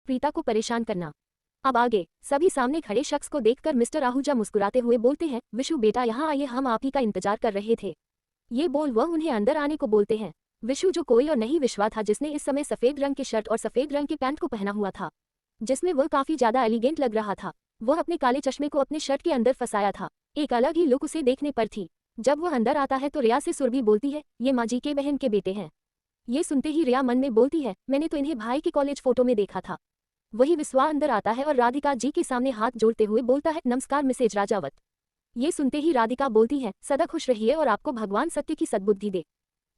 प्रीता को परेशान करना। अब आगे सभी सामने खड़े शख्स को देखकर मिस्टर आहूजा मुस्कुराते हुए बोलते हैं, विशु बेटा यहाँ आइए, हम आप ही का इंतजार कर रहे थे। ये बोल वह उन्हें अंदर आने को बोलते हैं। विशु जो कोई और नहीं विश्वा था, जिसने इस समय सफेद रंग की शर्ट और सफेद रंग के पैंट को पहना हुआ था, जिसमें वह काफी ज्यादा एलिगेंट लग रहा था। वह अपने काले चश्मे को अपने शर्ट के अंदर फंसाया था। एक अलग ही लुक उसे देखने पर थी। जब वह अंदर आता है तो रिया से सुरभि बोलती है, ये माँ जी के बहन के बेटे हैं। ये सुनते ही रिया मन में बोलती है, मैंने तो इन्हें भाई की कॉलेज फोटो में देखा था। वही विश्वा अंदर आता है और राधिका जी के सामने हाथ जोड़ते हुए बोलता है, नमस्कार मिसेज राजावत। ये सुनते ही राधिका बोलती है, सदा खुश रहिए और आपको भगवान सत्य की सद्बुद्धि दे।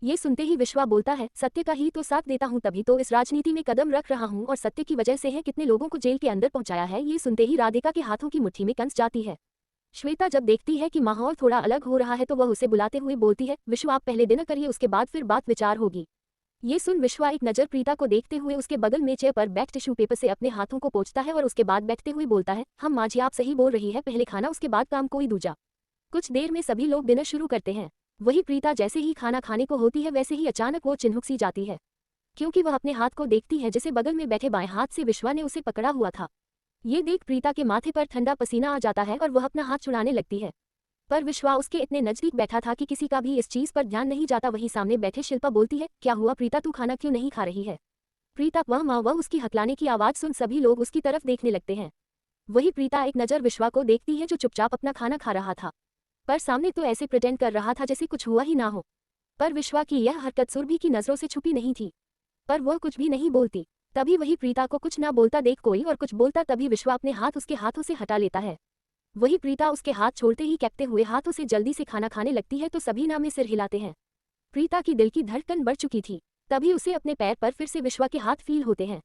ये सुनते ही विश्वा बोलता है, सत्य का ही तो साथ देता हूँ, तभी तो इस राजनीति में कदम रख रहा हूँ और सत्य की वजह से है कितने लोगों को जेल के अंदर पहुंचाया है। ये सुनते ही राधिका के हाथों की मुट्ठी में कंस जाती है। श्वेता जब देखती है कि माहौल थोड़ा अलग हो रहा है तो वह उसे बुलाते हुए बोलती है, विश्वा आप पहले डिनर करिए, उसके बाद फिर बात विचार होगी। ये सुन विश्वा एक नज़र प्रीता को देखते हुए उसके बगल में चेयर पर बैठ टिश्यू पेपर से अपने हाथों को पोंछता है और उसके बाद बैठते हुए बोलता है, हम माँ जी आप सही बोल रही है, पहले खाना उसके बाद काम कोई दूजा। कुछ देर में सभी लोग डिनर शुरू करते हैं। वही प्रीता जैसे ही खाना खाने को होती है वैसे ही अचानक वो चिन्हुक सी जाती है, क्योंकि वह अपने हाथ को देखती है जिसे बगल में बैठे बाएं हाथ से विश्वा ने उसे पकड़ा हुआ था। ये देख प्रीता के माथे पर ठंडा पसीना आ जाता है और वह अपना हाथ छुड़ाने लगती है, पर विश्वा उसके इतने नजदीक बैठा था कि किसी का भी इस चीज पर ध्यान नहीं जाता। वहीं सामने बैठे शिल्पा बोलती है, क्या हुआ प्रीता, तू खाना क्यों नहीं खा रही है? प्रीता वह माँ वह उसकी हकलाने की आवाज सुन सभी लोग उसकी तरफ देखने लगते हैं। वही प्रीता एक नज़र विश्वा को देखती है जो चुपचाप अपना खाना खा रहा था, पर सामने तो ऐसे प्रिटेंड कर रहा था जैसे कुछ हुआ ही ना हो। पर विश्वा की यह हरकत सुरभि की नजरों से छुपी नहीं थी, पर वह कुछ भी नहीं बोलती। तभी वही प्रीता को कुछ ना बोलता देख कोई और कुछ बोलता तभी विश्वा अपने हाथ उसके हाथों से हटा लेता है। वही प्रीता उसके हाथ छोड़ते ही कैपते हुए हाथों से जल्दी से खाना खाने लगती है तो सभी ना में सिर हिलाते हैं। प्रीता की दिल की धड़कन बढ़ चुकी थी, तभी उसे अपने पैर पर फिर से विश्वा के हाथ फील होते हैं।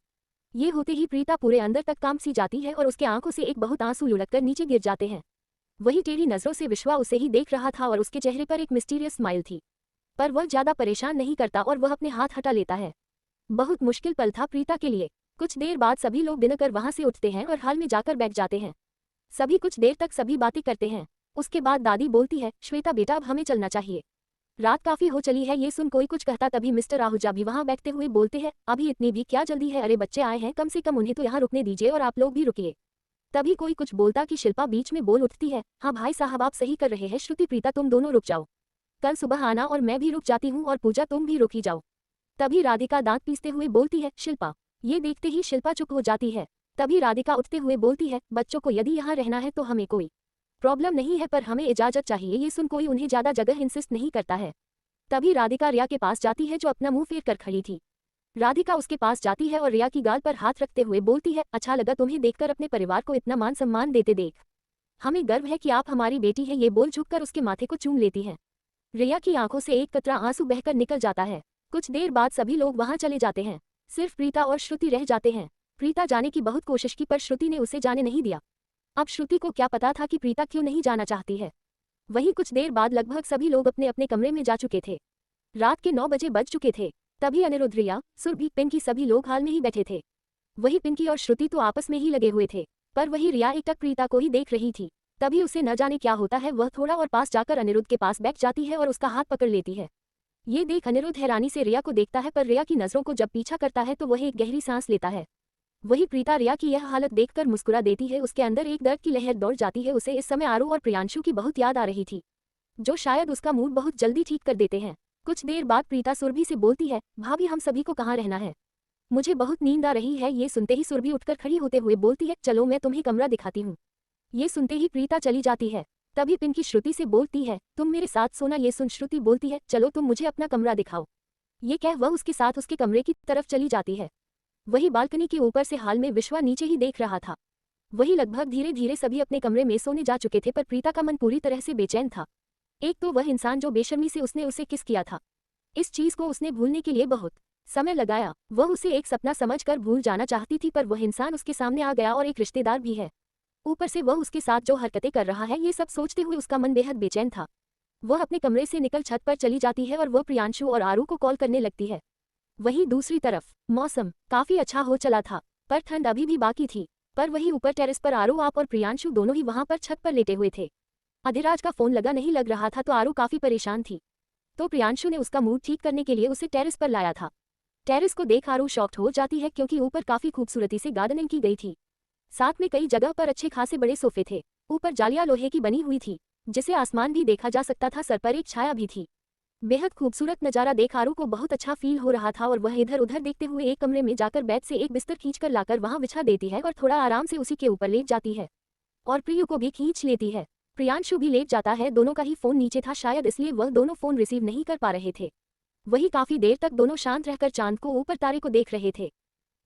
ये होते ही प्रीता पूरे अंदर तक काम सी जाती है और उसके आंखों से एक बहुत आंसू लुढ़ककर नीचे गिर जाते हैं। वही टेढ़ी नजरों से विश्वा उसे ही देख रहा था और उसके चेहरे पर एक मिस्टीरियस स्माइल थी, पर वह ज्यादा परेशान नहीं करता और वह अपने हाथ हटा लेता है। बहुत मुश्किल पल था प्रीता के लिए। कुछ देर बाद सभी लोग डिनर कर वहां से उठते हैं और हॉल में जाकर बैठ जाते हैं। सभी कुछ देर तक सभी बातें करते हैं। उसके बाद दादी बोलती है, श्वेता बेटा अब हमें चलना चाहिए, रात काफी हो चली है। ये सुन कोई कुछ कहता तभी मिस्टर आहूजा भी वहां बैठते हुए बोलते हैं, अभी इतनी भी क्या जल्दी है, अरे बच्चे आए हैं, कम से कम उन्हें तो यहाँ रुकने दीजिए और आप लोग भी रुकिए। तभी कोई कुछ बोलता कि शिल्पा बीच में बोल उठती है, हाँ भाई साहब आप सही कर रहे हैं, श्रुति प्रीता तुम दोनों रुक जाओ, कल सुबह आना और मैं भी रुक जाती हूँ और पूजा तुम भी रुकी जाओ। तभी राधिका दांत पीसते हुए बोलती है, शिल्पा। ये देखते ही शिल्पा चुप हो जाती है। तभी राधिका उठते हुए बोलती है, बच्चों को यदि यहाँ रहना है तो हमें कोई प्रॉब्लम नहीं है, पर हमें इजाजत चाहिए। ये सुन कोई उन्हें ज्यादा जगह इंसिस्ट नहीं करता है। तभी राधिका रिया के पास जाती है जो अपना मुंह फेर कर खड़ी थी। राधिका उसके पास जाती है और रिया की गाल पर हाथ रखते हुए बोलती है, अच्छा लगा तुम्हें देखकर, अपने परिवार को इतना मान सम्मान देते देख हमें गर्व है कि आप हमारी बेटी है। ये बोल झुककर उसके माथे को चूम लेती है। रिया की आंखों से एक कतरा आंसू बहकर निकल जाता है। कुछ देर बाद सभी लोग वहां चले जाते हैं, सिर्फ प्रीता और श्रुति रह जाते हैं। प्रीता जाने की बहुत कोशिश की पर श्रुति ने उसे जाने नहीं दिया। अब श्रुति को क्या पता था कि प्रीता क्यों नहीं जाना चाहती है। वहीं कुछ देर बाद लगभग सभी लोग अपने अपने कमरे में जा चुके थे। रात के 9 बजे बज चुके थे। तभी अनिरुद्ध, रिया, सुरभि, पिंकी सभी लोग हाल में ही बैठे थे। वही पिंकी और श्रुति तो आपस में ही लगे हुए थे, पर वही रिया एकटक प्रीता को ही देख रही थी। तभी उसे न जाने क्या होता है, वह थोड़ा और पास जाकर अनिरुद्ध के पास बैठ जाती है और उसका हाथ पकड़ लेती है। ये देख अनिरुद्ध हैरानी से रिया को देखता है, पर रिया की नजरों को जब पीछा करता है तो वह एक गहरी सांस लेता है। वही प्रीता रिया की यह हालत देखकर मुस्कुरा देती है। उसके अंदर एक दर्द की लहर दौड़ जाती है। उसे इस समय आरू और प्रियांशु की बहुत याद आ रही थी, जो शायद उसका मूड बहुत जल्दी ठीक कर देते हैं। कुछ देर बाद प्रीता सुरभि से बोलती है, भाभी हम सभी को कहाँ रहना है, मुझे बहुत नींद आ रही है। ये सुनते ही सुरभि उठकर खड़ी होते हुए बोलती है, चलो मैं तुम्हें कमरा दिखाती हूँ। ये सुनते ही प्रीता चली जाती है। तभी पिंकी श्रुति से बोलती है, तुम मेरे साथ सोना। ये सुन श्रुति बोलती है, चलो तुम मुझे अपना कमरा दिखाओ। ये कह वह उसके साथ उसके कमरे की तरफ चली जाती है। वही बालकनी के ऊपर से हाल में विश्वा नीचे ही देख रहा था। वही लगभग धीरे धीरे सभी अपने कमरे में सोने जा चुके थे, पर प्रीता का मन पूरी तरह से बेचैन था। एक तो वह इंसान जो बेशर्मी से उसने उसे किस किया था, इस चीज को उसने भूलने के लिए बहुत समय लगाया। वह उसे एक सपना समझकर भूल जाना चाहती थी, पर वह इंसान उसके सामने आ गया और एक रिश्तेदार भी है। ऊपर से वह उसके साथ जो हरकतें कर रहा है, ये सब सोचते हुए उसका मन बेहद बेचैन था। वह अपने कमरे से निकल छत पर चली जाती है और वह प्रियांशु और आरू को कॉल करने लगती है। वहीं दूसरी तरफ मौसम काफी अच्छा हो चला था, पर ठंड अभी भी बाकी थी। पर वहीं ऊपर टेरेस पर आरू, आप और प्रियांशु दोनों ही वहां पर छत पर लेटे हुए थे। अधिराज का फोन नहीं लग रहा था तो आरू काफी परेशान थी, तो प्रियांशु ने उसका मूड ठीक करने के लिए उसे टेरेस पर लाया था। टेरेस को देख आरू शॉक्ड हो जाती है क्योंकि ऊपर काफी खूबसूरती से गार्डनिंग की गई थी। साथ में कई जगह पर अच्छे खासे बड़े सोफे थे। ऊपर जालियां लोहे की बनी हुई थी जिसे आसमान भी देखा जा सकता था। सर पर एक छाया भी थी। बेहद खूबसूरत नजारा देख आरू को बहुत अच्छा फील हो रहा था और वह इधर उधर देखते हुए एक कमरे में जाकर बेड से एक बिस्तर खींचकर लाकर वहां बिछा देती है और थोड़ा आराम से उसी के ऊपर लेट जाती है और प्रियु को भी खींच लेती है। प्रियांशु भी लेट जाता है। दोनों का ही फोन नीचे था, शायद इसलिए वह दोनों फोन रिसीव नहीं कर पा रहे थे। वही काफी देर तक दोनों शांत रहकर चांद को ऊपर तारे को देख रहे थे।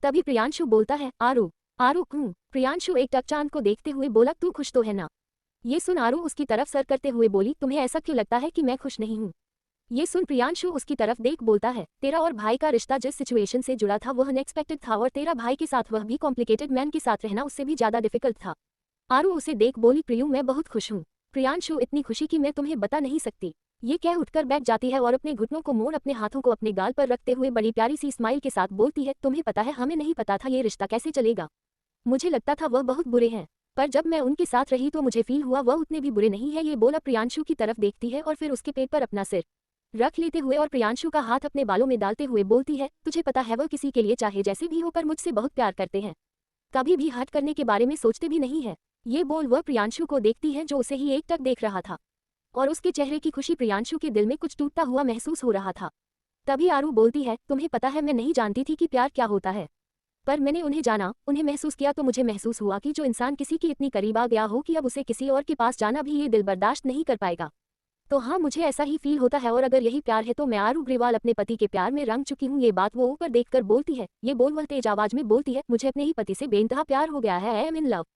तभी प्रियांशु बोलता है, आरू आरू क्यों? प्रियांशु एक टक चांद को देखते हुए बोला, तू खुश तो है ना? ये सुन आरू उसकी तरफ सर करते हुए बोली, तुम्हें ऐसा क्यों लगता है कि मैं खुश नहीं हूँ? ये सुन प्रियांशु उसकी तरफ देख बोलता है, तेरा और भाई का रिश्ता जिस सिचुएशन से जुड़ा था वह अनएक्सपेक्टेड था और तेरा भाई के साथ वह भी कॉम्प्लिकेटेड मैन के साथ रहना उससे भी ज्यादा डिफिकल्ट था। आरू उसे देख बोली, प्रियु मैं बहुत खुश हूँ। प्रियांशु इतनी खुशी कि मैं तुम्हें बता नहीं सकती। ये कह उठकर बैठ जाती है और अपने घुटनों को मोड़ अपने हाथों को अपने गाल पर रखते हुए बड़ी प्यारी सी स्माइल के साथ बोलती है, तुम्हें पता है हमें नहीं पता था ये रिश्ता कैसे चलेगा। मुझे लगता था वह बहुत बुरे हैं, पर जब मैं उनके साथ रही तो मुझे फील हुआ वह उतने भी बुरे नहीं है। ये बोला प्रियांशु की तरफ देखती है और फिर उसके पेट पर अपना सिर रख लेते हुए और प्रियांशु का हाथ अपने बालों में डालते हुए बोलती है, तुझे पता है वह किसी के लिए चाहे जैसे भी हो पर मुझसे बहुत प्यार करते हैं, कभी भी हट करने के बारे में सोचते भी नहीं है। ये बोल वह प्रियांशु को देखती है जो उसे ही एकटक देख रहा था और उसके चेहरे की खुशी प्रियांशु के दिल में कुछ टूटता हुआ महसूस हो रहा था। तभी आरू बोलती है, तुम्हें पता है मैं नहीं जानती थी कि प्यार क्या होता है, पर मैंने उन्हें जाना, उन्हें महसूस किया तो मुझे महसूस हुआ कि जो इंसान किसी की इतनी करीब आ गया हो कि अब उसे किसी और के पास जाना भी ये दिल बर्दाश्त नहीं कर पाएगा। तो हाँ, मुझे ऐसा ही फील होता है और अगर यही प्यार है तो मैं आरू ग्रेवाल अपने पति के प्यार में रंग चुकी हूँ। ये बात वो ऊपर देखकर बोलती है। ये बोल वह तेज आवाज में बोलती है, मुझे अपने ही पति से बेइंतहा प्यार हो गया है, आई एम इन लव।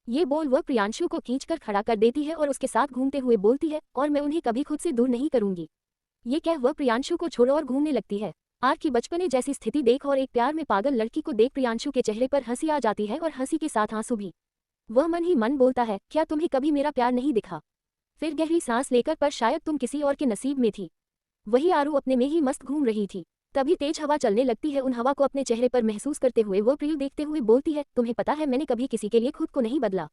ये बोल वह प्रियांशु को खींचकर खड़ा कर देती है और उसके साथ घूमते हुए बोलती है, और मैं उन्हें कभी खुद से दूर नहीं करूंगी। ये कह वह प्रियांशु को छोड़ो और घूमने लगती है। आर की बचपने जैसी स्थिति देख और एक प्यार में पागल लड़की को देख प्रियांशु के चेहरे पर हंसी आ जाती है और हंसी के साथ आंसू भी। वह मन ही मन बोलता है, क्या तुम्हें कभी मेरा प्यार नहीं दिखा? फिर गहरी सांस लेकर, पर शायद तुम किसी और के नसीब में थी। वही आरू अपने में ही मस्त घूम रही थी। तभी तेज हवा चलने लगती है। उन हवा को अपने चेहरे पर महसूस करते हुए वो प्रियु देखते हुए बोलती है, तुम्हें पता है मैंने कभी किसी के लिए खुद को नहीं बदला।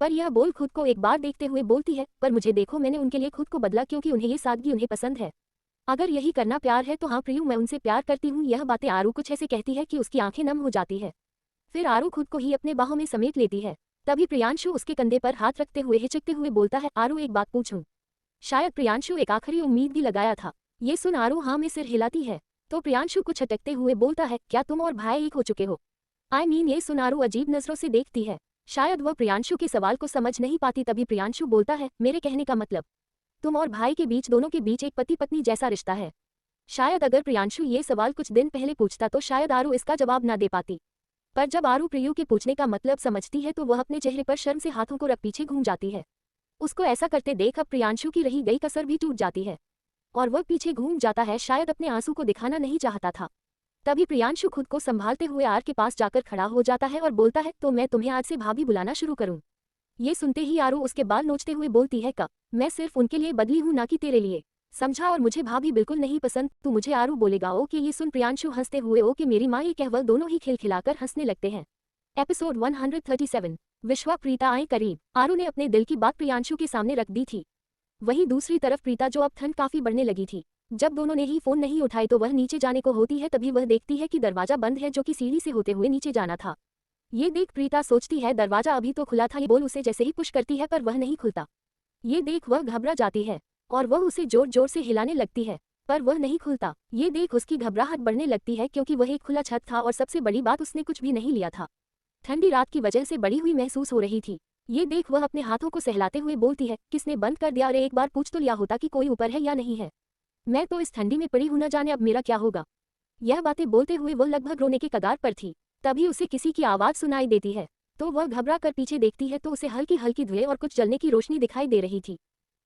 पर यह बोल खुद को एक बार देखते हुए बोलती है, पर मुझे देखो मैंने उनके लिए खुद को बदला क्योंकि उन्हें ये सादगी उन्हें पसंद है। अगर यही करना प्यार है तो हाँ प्रियु, मैं उनसे प्यार करती हूँ। यह बातें आरू कुछ ऐसे कहती है कि उसकी आंखें नम हो जाती है। फिर आरू खुद को ही अपने बाहों में समेट लेती है। तभी प्रियांशु उसके कंधे पर हाथ रखते हुए हिचकते हुए बोलता है, आरू एक बात पूछूं? शायद प्रियांशु एक आखिरी उम्मीद भी लगाया था। ये सुन आरू हाँ में सिर हिलाती है। तो प्रियांशु कुछ अटकते हुए बोलता है, क्या तुम और भाई एक हो चुके हो? ये सुन आरू अजीब नजरों से देखती है। शायद वह प्रियांशु के सवाल को समझ नहीं पाती। तभी प्रियांशु बोलता है, मेरे कहने का मतलब तुम और भाई के बीच, दोनों के बीच एक पति पत्नी जैसा रिश्ता है। शायद अगर प्रियांशु ये सवाल कुछ दिन पहले पूछता तो शायद आरू इसका जवाब न दे पाती, पर जब आरू प्रियु के पूछने का मतलब समझती है तो वह अपने चेहरे पर शर्म से हाथों को रख पीछे घूम जाती है। उसको ऐसा करते देख अब प्रियांशु की रही गई कसर भी टूट जाती है और वह पीछे घूम जाता है। शायद अपने आंसू को दिखाना नहीं चाहता था। तभी प्रियांशु खुद को संभालते हुए आर के पास जाकर खड़ा हो जाता है और बोलता है, तो मैं तुम्हें आज से भाभी बुलाना शुरू करूं? ये सुनते ही आरू उसके बाल नोचते हुए बोलती है, का मैं सिर्फ उनके लिए बदली हूं ना कि तेरे लिए, समझा? और मुझे भाभी बिल्कुल नहीं पसंद, तू मुझे आरू बोलेगा ओके? ये सुन प्रियांशु हंसते हुए ओके मेरी माँ ये कह वह दोनों ही खिलखिलाकर हंसने लगते हैं। एपिसोड 137 विश्वा प्रीता आए करीब। आरू ने अपने दिल की बात प्रियांशु के सामने रख दी थी। वहीं दूसरी तरफ प्रीता, जो अब ठंड काफी बढ़ने लगी थी, जब दोनों ने ही फोन नहीं उठाए तो वह नीचे जाने को होती है। तभी वह देखती है कि दरवाजा बंद है, जो कि सीढ़ी से होते हुए नीचे जाना था। ये देख प्रीता सोचती है दरवाजा अभी तो खुला था। ये बोल उसे जैसे ही पुश करती है पर वह नहीं खुलता। ये देख वह घबरा जाती है और वह उसे जोर जोर से हिलाने लगती है पर वह नहीं खुलता। ये देख उसकी घबराहट बढ़ने लगती है क्योंकि वह एक खुला छत था और सबसे बड़ी बात उसने कुछ भी नहीं लिया था। ठंडी रात की वजह से बड़ी हुई महसूस हो रही थी। ये देख वह अपने हाथों को सहलाते हुए बोलती है, किसने बंद कर दिया? अरे एक बार पूछ तो लिया होता कि कोई ऊपर है या नहीं है। मैं तो इस ठंडी में पड़ी हूं, न जाने अब मेरा क्या होगा। यह बातें बोलते हुए वह लगभग रोने के कगार पर थी। तभी उसे किसी की आवाज सुनाई देती है तो वह घबरा कर पीछे देखती है तो उसे हल्की हल्की धुएं और कुछ जलने की रोशनी दिखाई दे रही थी।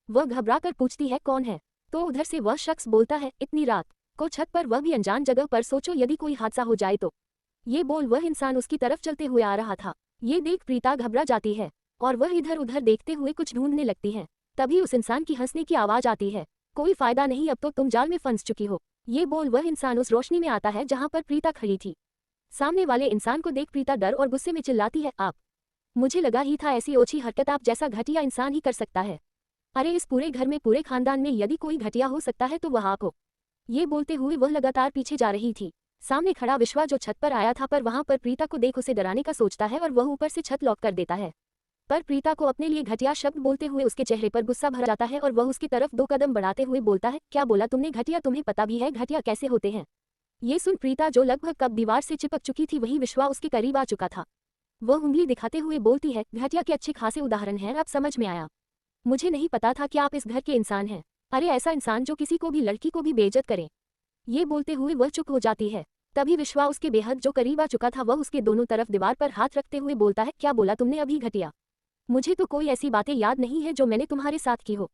वह घबरा कर पूछती है, कौन है? तो उधर से वह शख्स बोलता है, इतनी रात को छत पर, वह भी अनजान जगह पर, सोचो यदि कोई हादसा हो जाए तो। ये बोल वह इंसान उसकी तरफ चलते हुए आ रहा था। ये देख प्रीता घबरा जाती है और वह इधर उधर देखते हुए कुछ ढूंढने लगती है। तभी उस इंसान की हंसने की आवाज आती है, कोई फायदा नहीं, अब तो तुम जाल में फंस चुकी हो। ये बोल वह इंसान उस रोशनी में आता है जहां पर प्रीता खड़ी थी। सामने वाले इंसान को देख प्रीता डर और गुस्से में चिल्लाती है, आप, मुझे लगा ही था ऐसी ओछी हरकत आप जैसा घटिया इंसान ही कर सकता है। अरे इस पूरे घर में, पूरे खानदान में यदि कोई घटिया हो सकता है तो वह आप हो। ये बोलते हुए वह लगातार पीछे जा रही थी। सामने खड़ा विश्वा जो छत पर आया था पर वहां पर प्रीता को देख उसे डराने का सोचता है और वह ऊपर से छत लॉक कर देता है। पर प्रीता को अपने लिए घटिया शब्द बोलते हुए उसके चेहरे पर गुस्सा भर जाता है और वह उसकी तरफ 2 कदम बढ़ाते हुए बोलता है, क्या बोला तुमने घटिया? तुम्हें पता भी है घटिया कैसे होते हैं? ये सुन प्रीता जो लगभग कब दीवार से चिपक चुकी थी वही विश्वा उसके करीब आ चुका था। वह उंगली दिखाते हुए बोलती है, घटिया के अच्छे खासे उदाहरण हैं, अब समझ में आया। मुझे नहीं पता था कि आप इस घर के इंसान हैं। अरे ऐसा इंसान जो किसी को भी लड़की को भी बेइज्जत करे। ये बोलते हुए वह चुप हो जाती है। तभी विश्वा उसके बेहद जो करीब आ चुका था वह उसके दोनों तरफ दीवार पर हाथ रखते हुए बोलता है, क्या बोला तुमने अभी घटिया? मुझे तो कोई ऐसी बातें याद नहीं है जो मैंने तुम्हारे साथ की हो।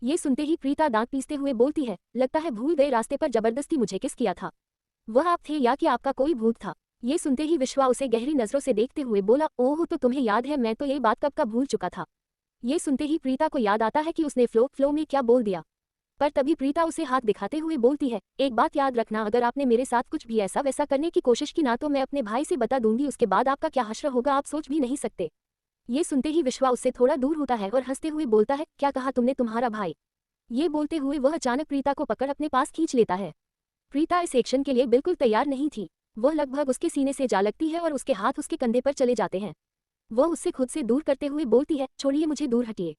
ये सुनते ही प्रीता दांत पीसते हुए बोलती है, लगता है भूल गए रास्ते पर जबरदस्ती मुझे किस किया था। वह आप थे या कि आपका कोई भूत था? ये सुनते ही विश्वा उसे गहरी नजरों से देखते हुए बोला, ओह तो तुम्हें याद है, मैं तो ये बात कब का भूल चुका था। ये सुनते ही प्रीता को याद आता है कि उसने फ्लो में क्या बोल दिया। पर तभी प्रीता उसे हाथ दिखाते हुए बोलती है, एक बात याद रखना, अगर आपने मेरे साथ कुछ भी ऐसा वैसा करने की कोशिश की ना तो मैं अपने भाई से बता दूंगी, उसके बाद आपका क्या हश्र होगा आप सोच भी नहीं सकते। ये सुनते ही विश्वा उससे थोड़ा दूर होता है और हंसते हुए बोलता है, क्या कहा तुमने तुम्हारा भाई? ये बोलते हुए वह अचानक प्रीता को पकड़ अपने पास खींच लेता है। प्रीता इस एक्शन के लिए बिल्कुल तैयार नहीं थी। वह लगभग उसके सीने से जा लगती है और उसके हाथ उसके कंधे पर चले जाते हैं। वह उससे खुद से दूर करते हुए बोलती है, छोड़िए मुझे, दूर हटिए।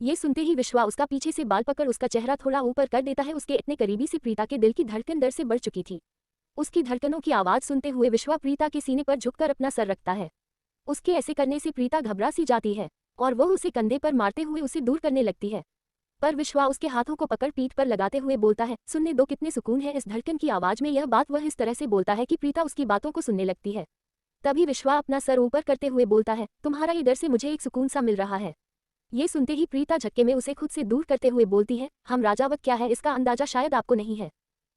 ये सुनते ही विश्वा उसका पीछे से बाल पकड़ उसका चेहरा थोड़ा ऊपर कर देता है। उसके इतने करीबी से प्रीता के दिल की धड़कन डर से बढ़ चुकी थी। उसकी धड़कनों की आवाज सुनते हुए विश्वा प्रीता के सीने पर झुककर अपना सर रखता है। उसके ऐसे करने से प्रीता घबरा सी जाती है और वह उसे कंधे पर मारते हुए उसे दूर करने लगती है। पर विश्वा उसके हाथों को पकड़ पीठ पर लगाते हुए बोलता है, सुनने दो, कितने सुकून है इस धड़कन की आवाज में। यह बात वह इस तरह से बोलता है कि प्रीता उसकी बातों को सुनने लगती है। तभी विश्वा अपना सर ऊपर करते हुए बोलता है, तुम्हारा ये डर से मुझे एक सुकून सा मिल रहा है। ये सुनते ही प्रीता झटके में उसे खुद से दूर करते हुए बोलती है, हम राजावत क्या है इसका अंदाजा शायद आपको नहीं है।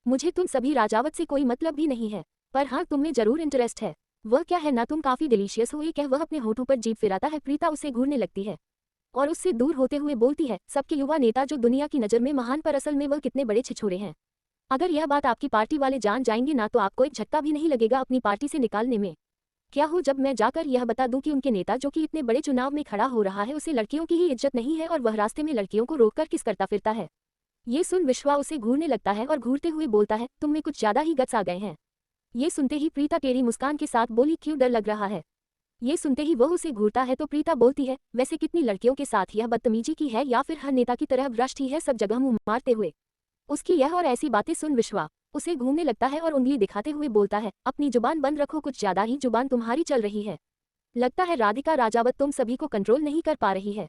मुझे तुम सभी राजावत से कोई मतलब भी नहीं है, पर हाँ तुम में जरूर इंटरेस्ट है। वह क्या है ना, तुम काफी डिलीशियस हो। ये कह वह अपने होठों पर जीभ फिराता है। प्रीता उसे घूरने लगती है और उससे दूर होते हुए बोलती है, सबके युवा नेता जो दुनिया की नज़र में महान, पर असल में वह कितने बड़े छिछोरे हैं। अगर यह बात आपकी पार्टी वाले जान जाएंगे ना तो आपको एक झटका भी नहीं लगेगा अपनी पार्टी से निकालने में। क्या हो जब मैं जाकर यह बता दूं कि उनके नेता जो कि इतने बड़े चुनाव में खड़ा हो रहा है उसे लड़कियों की ही इज्जत नहीं है और वह रास्ते में लड़कियों को रोककर किस करता फिरता है। ये सुन विश्वा उसे घूरने लगता है और घूरते हुए बोलता है, तुम में कुछ ज्यादा ही गट्स आ गए हैं। ये सुनते ही प्रीता टेढ़ी मुस्कान के साथ बोली, क्यों डर लग रहा है? ये सुनते ही वह उसे घूरता है तो प्रीता बोलती है, वैसे कितनी लड़कियों के साथ यह बदतमीजी की है या फिर हर नेता की तरह भ्रष्ट ही है, सब जगह मुंह मारते हुए। उसकी यह और ऐसी बातें सुन विश्वा उसे घूमने लगता है और उंगली दिखाते हुए बोलता है, अपनी जुबान बंद रखो, कुछ ज्यादा ही जुबान तुम्हारी चल रही है। लगता है राधिका राजावत तुम सभी को कंट्रोल नहीं कर पा रही है।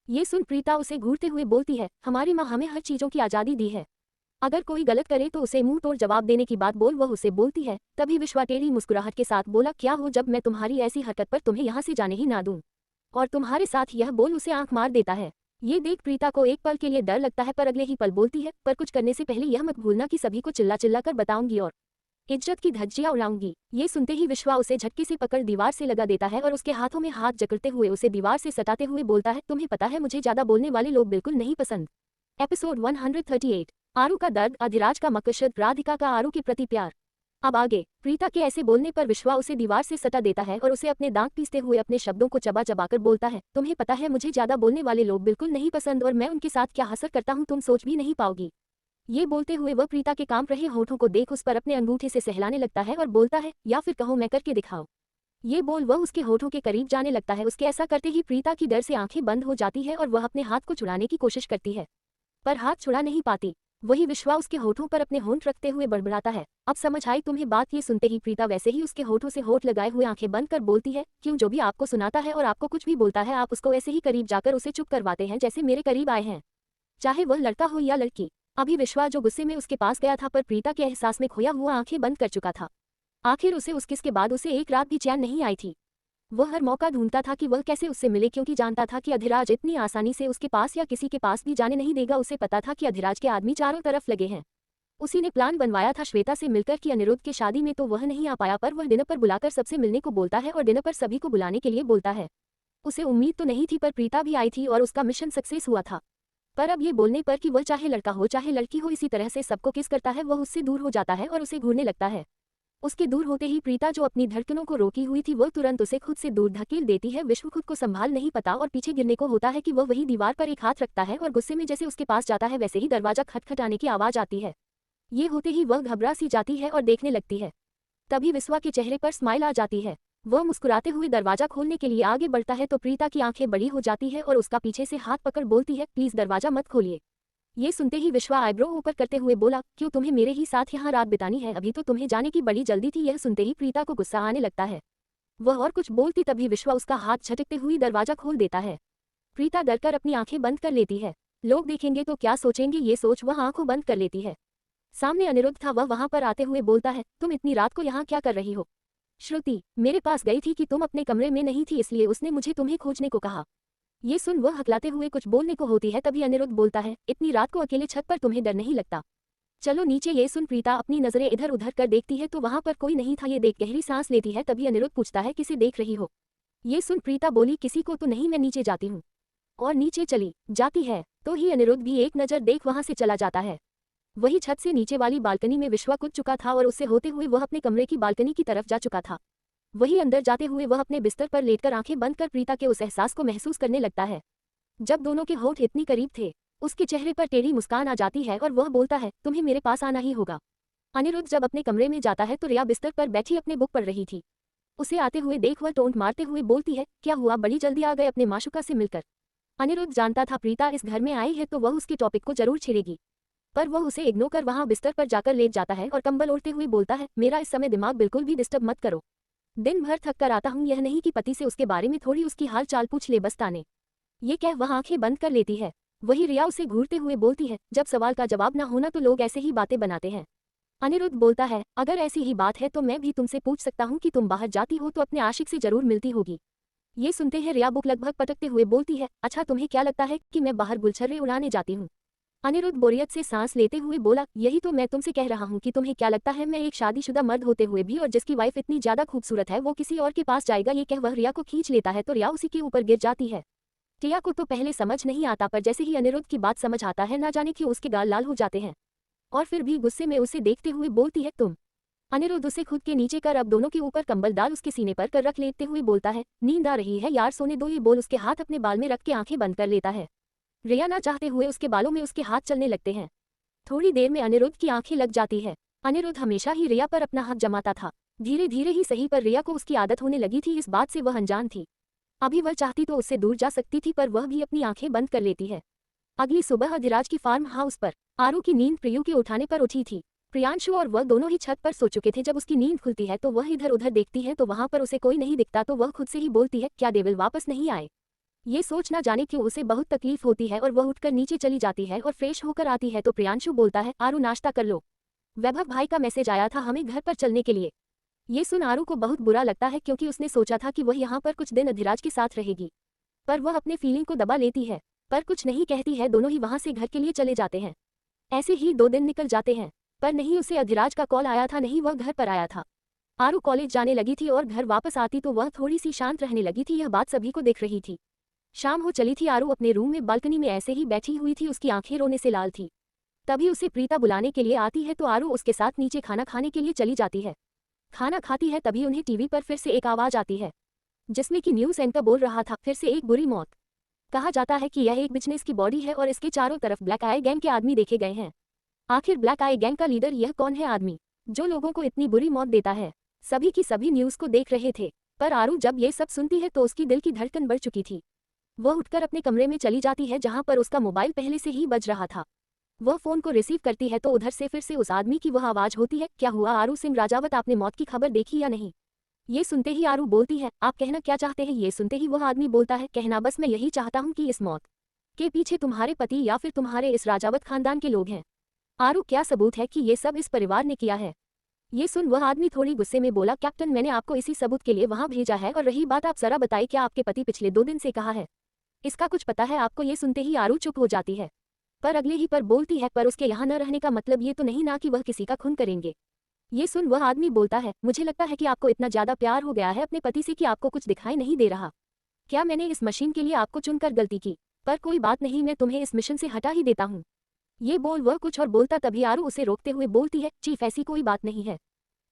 ये सुन प्रीता उसे घूरते हुए बोलती है, हमारी माँ हमें हर चीजों की आजादी दी है, अगर कोई गलत करे तो उसे मुंह तोड़ जवाब देने की बात बोल वह उसे बोलती है। तभी विश्वा टेढ़ी मुस्कुराहट के साथ बोला, क्या हो जब मैं तुम्हारी ऐसी हरकत पर तुम्हें यहाँ से जाने ही ना दूं। और तुम्हारे साथ यह बोल उसे आंख मार देता है। ये देख प्रीता को एक पल के लिए डर लगता है पर अगले ही पल बोलती है, पर कुछ करने से पहले यह मत भूलना कि सभी को चिल्ला चिल्ला कर बताऊंगी और इज्जत की धज्जियां उड़ाऊंगी। ये सुनते ही विश्वा उसे झटके से पकड़ दीवार से लगा देता है और उसके हाथों में हाथ जकड़ते हुए उसे दीवार से सटाते हुए बोलता है, तुम्हें पता है मुझे ज्यादा बोलने वाले लोग बिल्कुल नहीं पसंद। एपिसोड 138, आरू का दर्द, अधिराज का मकसद, राधिका का आरू के प्रति प्यार। अब आगे प्रीता के ऐसे बोलने पर विश्वा उसे दीवार से सटा देता है और उसे अपने दांत पीसते हुए अपने शब्दों को चबा चबा कर बोलता है, तुम्हें पता है मुझे ज्यादा बोलने वाले लोग बिल्कुल नहीं पसंद और मैं उनके साथ क्या हसर करता हूँ तुम सोच भी नहीं पाओगी। ये बोलते हुए वह प्रीता के कांप रहे होठों को देख उस पर अपने अंगूठे से सहलाने लगता है और बोलता है, या फिर कहो मैं करके दिखाओ। ये बोल वह उसके होठों के करीब जाने लगता है। उसके ऐसा करते ही प्रीता की डर से आंखें बंद हो जाती है और वह अपने हाथ को छुड़ाने की कोशिश करती है पर हाथ छुड़ा नहीं पाती। वही विश्वा उसके होठों पर अपने होंठ रखते हुए बड़बड़ाता है, अब समझ आई तुम्हें बात। ये सुनते ही प्रीता वैसे ही उसके होठों से होठ लगाए हुए आंखें बंद कर बोलती है, क्यों जो भी आपको सुनाता है और आपको कुछ भी बोलता है आप उसको ऐसे ही करीब जाकर उसे चुप करवाते हैं जैसे मेरे करीब आए हैं, चाहे वह लड़का हो या लड़की। अभी विश्वा जो गुस्से में उसके पास गया था पर प्रीता के एहसास में खोया हुआ आंखें बंद कर चुका था। आखिर उसे उस किस के बाद उसे एक रात भी चैन नहीं आई थी। वह हर मौका ढूंढता था कि वह कैसे उससे मिले क्योंकि जानता था कि अधिराज इतनी आसानी से उसके पास या किसी के पास भी जाने नहीं देगा। उसे पता था कि अधिराज के आदमी चारों तरफ लगे हैं। उसी ने प्लान बनवाया था श्वेता से मिलकर कि अनिरुद्ध की शादी में तो वह नहीं आ पाया पर वह डिनर पर बुलाकर सबसे मिलने को बोलता है और डिनर पर सभी को बुलाने के लिए बोलता है। उसे उम्मीद तो नहीं थी पर प्रीता भी आई थी और उसका मिशन सक्सेस हुआ था। पर अब ये बोलने पर कि वह चाहे लड़का हो चाहे लड़की हो इसी तरह से सबको किस करता है वह उससे दूर हो जाता है और उसे घूरने लगता है। उसके दूर होते ही प्रीता जो अपनी धड़कनों को रोकी हुई थी वह तुरंत उसे खुद से दूर धकेल देती है। विश्व खुद को संभाल नहीं पाता और पीछे गिरने को होता है कि वह वही दीवार पर एक हाथ रखता है और गुस्से में जैसे उसके पास जाता है वैसे ही दरवाजा खटखटाने की आवाज आती है। ये होते ही वह घबरा सी जाती है और देखने लगती है। तभी विश्वा के चेहरे पर स्माइल आ जाती है। वह मुस्कुराते हुए दरवाजा खोलने के लिए आगे बढ़ता है तो प्रीता की आंखें बड़ी हो जाती है और उसका पीछे से हाथ पकड़ बोलती है, प्लीज दरवाजा मत खोलिए। ये सुनते ही विश्वा आईब्रो ऊपर करते हुए बोला, क्यों तुम्हें मेरे ही साथ यहाँ रात बितानी है, अभी तो तुम्हें जाने की बड़ी जल्दी थी। यह सुनते ही प्रीता को गुस्सा आने लगता है। वह और कुछ बोलती तभी विश्वा उसका हाथ झटकते हुए दरवाजा खोल देता है। प्रीता डरकर अपनी आंखें बंद कर लेती है। लोग देखेंगे तो क्या सोचेंगे, ये सोच वह आंखों बंद कर लेती है। सामने अनिरुद्ध था, वह वहां पर आते हुए बोलता है, तुम इतनी रात को यहाँ क्या कर रही हो? श्रुति मेरे पास गई थी कि तुम अपने कमरे में नहीं थी, इसलिए उसने मुझे तुम्हें खोजने को कहा। ये सुन वह हकलाते हुए कुछ बोलने को होती है तभी अनिरुद्ध बोलता है, इतनी रात को अकेले छत पर तुम्हें डर नहीं लगता? चलो नीचे। ये सुन प्रीता अपनी नजरें इधर उधर कर देखती है तो वहां पर कोई नहीं था। ये देख गहरी सांस लेती है तभी अनिरुद्ध पूछता है, किसे देख रही हो? ये सुन प्रीता बोली, किसी को तो नहीं, मैं नीचे जाती हूँ। और नीचे चली जाती है तो ही अनिरुद्ध भी एक नजर देख वहां से चला जाता है। वही छत से नीचे वाली बालकनी में विश्वा कूद चुका था और उससे होते हुए वह अपने कमरे की बालकनी की तरफ जा चुका था। वही अंदर जाते हुए वह अपने बिस्तर पर लेटकर आंखें बंद कर प्रीता के उस एहसास को महसूस करने लगता है। जब दोनों के होठ इतनी करीब थे, उसके चेहरे पर टेढ़ी मुस्कान आ जाती है और वह बोलता है, तुम्हें मेरे पास आना ही होगा। अनिरुद्ध जब अपने कमरे में जाता है तो रिया बिस्तर पर बैठी अपने बुक पढ़ रही थी। उसे आते हुए देख वह टोंट मारते हुए बोलती है, क्या हुआ, बड़ी जल्दी आ गए अपने माशुका से मिलकर? अनिरुद्ध जानता था प्रीता इस घर में आई है तो वह उसके टॉपिक को जरूर छेड़ेगी, पर वह उसे इग्नोर कर वहां बिस्तर पर जाकर लेट जाता है और कंबल ओढ़ते हुए बोलता है, मेरा इस समय दिमाग बिल्कुल भी डिस्टर्ब मत करो। दिन भर थक कर आता हूँ, यह नहीं कि पति से उसके बारे में थोड़ी उसकी हाल चाल पूछ ले बस ताने। ये कह वह आंखें बंद कर लेती है। वही रिया उसे घूरते हुए बोलती है, जब सवाल का जवाब ना होना तो लोग ऐसे ही बातें बनाते हैं। अनिरुद्ध बोलता है, अगर ऐसी ही बात है तो मैं भी तुमसे पूछ सकता हूँ कि तुम बाहर जाती हो तो अपने आशिक से जरूर मिलती होगी। ये सुनते हैं रिया बुक लगभग पटकते हुए बोलती है, अच्छा तुम्हें क्या लगता है कि मैं बाहर गुलछर्रे उड़ाने जाती हूँ? अनिरुद्ध बोरियत से सांस लेते हुए बोला, यही तो मैं तुमसे कह रहा हूँ कि तुम्हें क्या लगता है मैं एक शादीशुदा मर्द होते हुए भी और जिसकी वाइफ इतनी ज्यादा खूबसूरत है वो किसी और के पास जाएगा? ये कह वह रिया को खींच लेता है तो रिया उसी के ऊपर गिर जाती है। टिया को तो पहले समझ नहीं आता पर जैसे ही अनिरुद्ध की बात समझ आता है ना जाने क्यों उसके गाल लाल हो जाते हैं और फिर भी गुस्से में उसे देखते हुए बोलती है, तुम। अनिरुद्ध उसे खुद के नीचे कर अब दोनों के ऊपर कंबल डाल उसके सीने पर कर रख लेते हुए बोलता है, नींद आ रही है यार, सोने दो। ये बोल उसके हाथ अपने बाल में रख के आंखें बंद कर लेता है। रिया ना चाहते हुए उसके बालों में उसके हाथ चलने लगते हैं। थोड़ी देर में अनिरुद्ध की आंखें लग जाती है। अनिरुद्ध हमेशा ही रिया पर अपना हक जमाता था, धीरे धीरे ही सही पर रिया को उसकी आदत होने लगी थी, इस बात से वह अनजान थी। अभी वह चाहती तो उससे दूर जा सकती थी पर वह भी अपनी आंखें बंद कर लेती है। अगली सुबह अधिराज की फार्म हाउस पर आरू की नींद प्रियू के उठाने पर उठी थी। प्रियांशु और वह दोनों ही छत पर सो चुके थे। जब उसकी नींद खुलती है तो वह इधर उधर देखती है तो वहां पर उसे कोई नहीं दिखता तो वह खुद से ही बोलती है, क्या देवल वापस नहीं आए? ये सोच ना जाने क्यों उसे बहुत तकलीफ होती है और वह उठकर नीचे चली जाती है और फ्रेश होकर आती है तो प्रियांशु बोलता है, आरू नाश्ता कर लो, वैभव भाई का मैसेज आया था हमें घर पर चलने के लिए। ये सुन आरू को बहुत बुरा लगता है क्योंकि उसने सोचा था कि वह यहाँ पर कुछ दिन अधिराज के साथ रहेगी, पर वह अपने फीलिंग को दबा लेती है पर कुछ नहीं कहती है। दोनों ही वहां से घर के लिए चले जाते हैं। ऐसे ही 2 दिन निकल जाते हैं पर नहीं उसे अधिराज का कॉल आया था, नहीं वह घर पर आया था। आरू कॉलेज जाने लगी थी और घर वापस आती तो वह थोड़ी सी शांत रहने लगी थी, यह बात सभी को देख रही थी। शाम हो चली थी, आरू अपने रूम में बालकनी में ऐसे ही बैठी हुई थी, उसकी आंखें रोने से लाल थी। तभी उसे प्रीता बुलाने के लिए आती है तो आरू उसके साथ नीचे खाना खाने के लिए चली जाती है। खाना खाती है तभी उन्हें टीवी पर फिर से एक आवाज आती है जिसमें कि न्यूज़ एंकर बोल रहा था, फिर से एक बुरी मौत। कहा जाता है कि यह एक बिजनेस की बॉडी है और इसके चारों तरफ ब्लैक आई गैंग के आदमी देखे गए हैं। आखिर ब्लैक आई गैंग का लीडर यह कौन है आदमी जो लोगों को इतनी बुरी मौत देता है? सभी की सभी न्यूज़ को देख रहे थे पर आरू जब ये सब सुनती है तो उसकी दिल की धड़कन बढ़ चुकी थी। वह उठकर अपने कमरे में चली जाती है जहां पर उसका मोबाइल पहले से ही बज रहा था। वह फोन को रिसीव करती है तो उधर से फिर से उस आदमी की वह आवाज होती है, क्या हुआ आरू सिंह राजावत, आपने मौत की खबर देखी या नहीं? ये सुनते ही आरू बोलती है, आप कहना क्या चाहते हैं? ये सुनते ही वह आदमी बोलता है, कहना बस मैं यही चाहता हूँ कि इस मौत के पीछे तुम्हारे पति या फिर तुम्हारे इस राजावत खानदान के लोग हैं। आरू क्या सबूत है कि ये सब इस परिवार ने किया है? ये सुन वह आदमी थोड़ी गुस्से में बोला, कैप्टन मैंने आपको इसी सबूत के लिए वहां भेजा है और रही बात आप जरा बताइए क्या आपके पति पिछले 2 दिन से कहा है? इसका कुछ पता है आपको? ये सुनते ही आरू चुप हो जाती है पर अगले ही पर बोलती है, पर उसके यहाँ न रहने का मतलब ये तो नहीं ना कि वह किसी का खून करेंगे। ये सुन वह आदमी बोलता है, मुझे लगता है कि आपको इतना ज्यादा प्यार हो गया है अपने पति से कि आपको कुछ दिखाई नहीं दे रहा। क्या मैंने इस मशीन के लिए आपको चुनकर गलती की? पर कोई बात नहीं, मैं तुम्हें इस मिशन से हटा ही देता हूँ। ये बोल वह कुछ और बोलता तभी आरू उसे रोकते हुए बोलती है, चीफ ऐसी कोई बात नहीं है।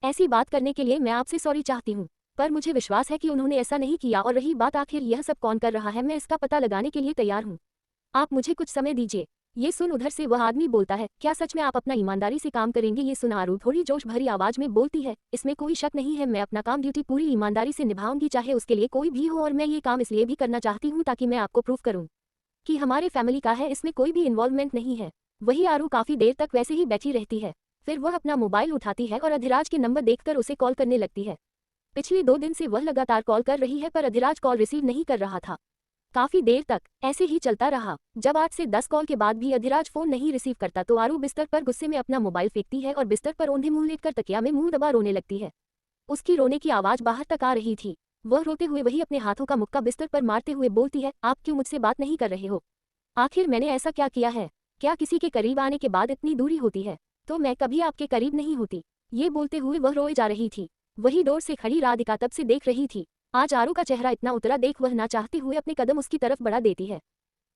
ऐसी बात करने के लिए मैं आपसे सॉरी चाहती हूँ पर मुझे विश्वास है कि उन्होंने ऐसा नहीं किया। और रही बात आखिर यह सब कौन कर रहा है, मैं इसका पता लगाने के लिए तैयार हूँ। आप मुझे कुछ समय दीजिए। ये सुन उधर से वह आदमी बोलता है, क्या सच में आप अपना ईमानदारी से काम करेंगे? ये सुन आरू थोड़ी जोश भरी आवाज में बोलती है, इसमें कोई शक नहीं है, मैं अपना काम ड्यूटी पूरी ईमानदारी से निभाऊंगी, चाहे उसके लिए कोई भी हो, और मैं ये काम इसलिए भी करना चाहती हूँ ताकि मैं आपको प्रूफ करूँ कि हमारे फैमिली का है, इसमें कोई भी इन्वॉल्वमेंट नहीं है। वही आरू काफी देर तक वैसे ही बैठी रहती है। फिर वह अपना मोबाइल उठाती है और अधिराज के नंबर देखकर उसे कॉल करने लगती है। पिछले 2 दिन से वह लगातार कॉल कर रही है पर अधिराज कॉल रिसीव नहीं कर रहा था। काफी देर तक ऐसे ही चलता रहा। जब 8 से 10 कॉल के बाद भी अधिराज फोन नहीं रिसीव करता तो आरू बिस्तर पर गुस्से में अपना मोबाइल फेंकती है और बिस्तर पर औंधे मुंह लेटकर तकिया में मुंह दबा रोने लगती है। उसकी रोने की आवाज बाहर तक आ रही थी। वह रोते हुए वही अपने हाथों का मुक्का बिस्तर पर मारते हुए बोलती है, आप क्यों मुझसे बात नहीं कर रहे हो? आखिर मैंने ऐसा क्या किया है? क्या किसी के करीब आने के बाद इतनी दूरी होती है? तो मैं कभी आपके करीब नहीं होती। ये बोलते हुए वह रोए जा रही थी। वही दूर से खड़ी राधिका तब से देख रही थी। आज आरू का चेहरा इतना उतरा देख वह ना चाहते हुए अपने कदम उसकी तरफ बढ़ा देती है।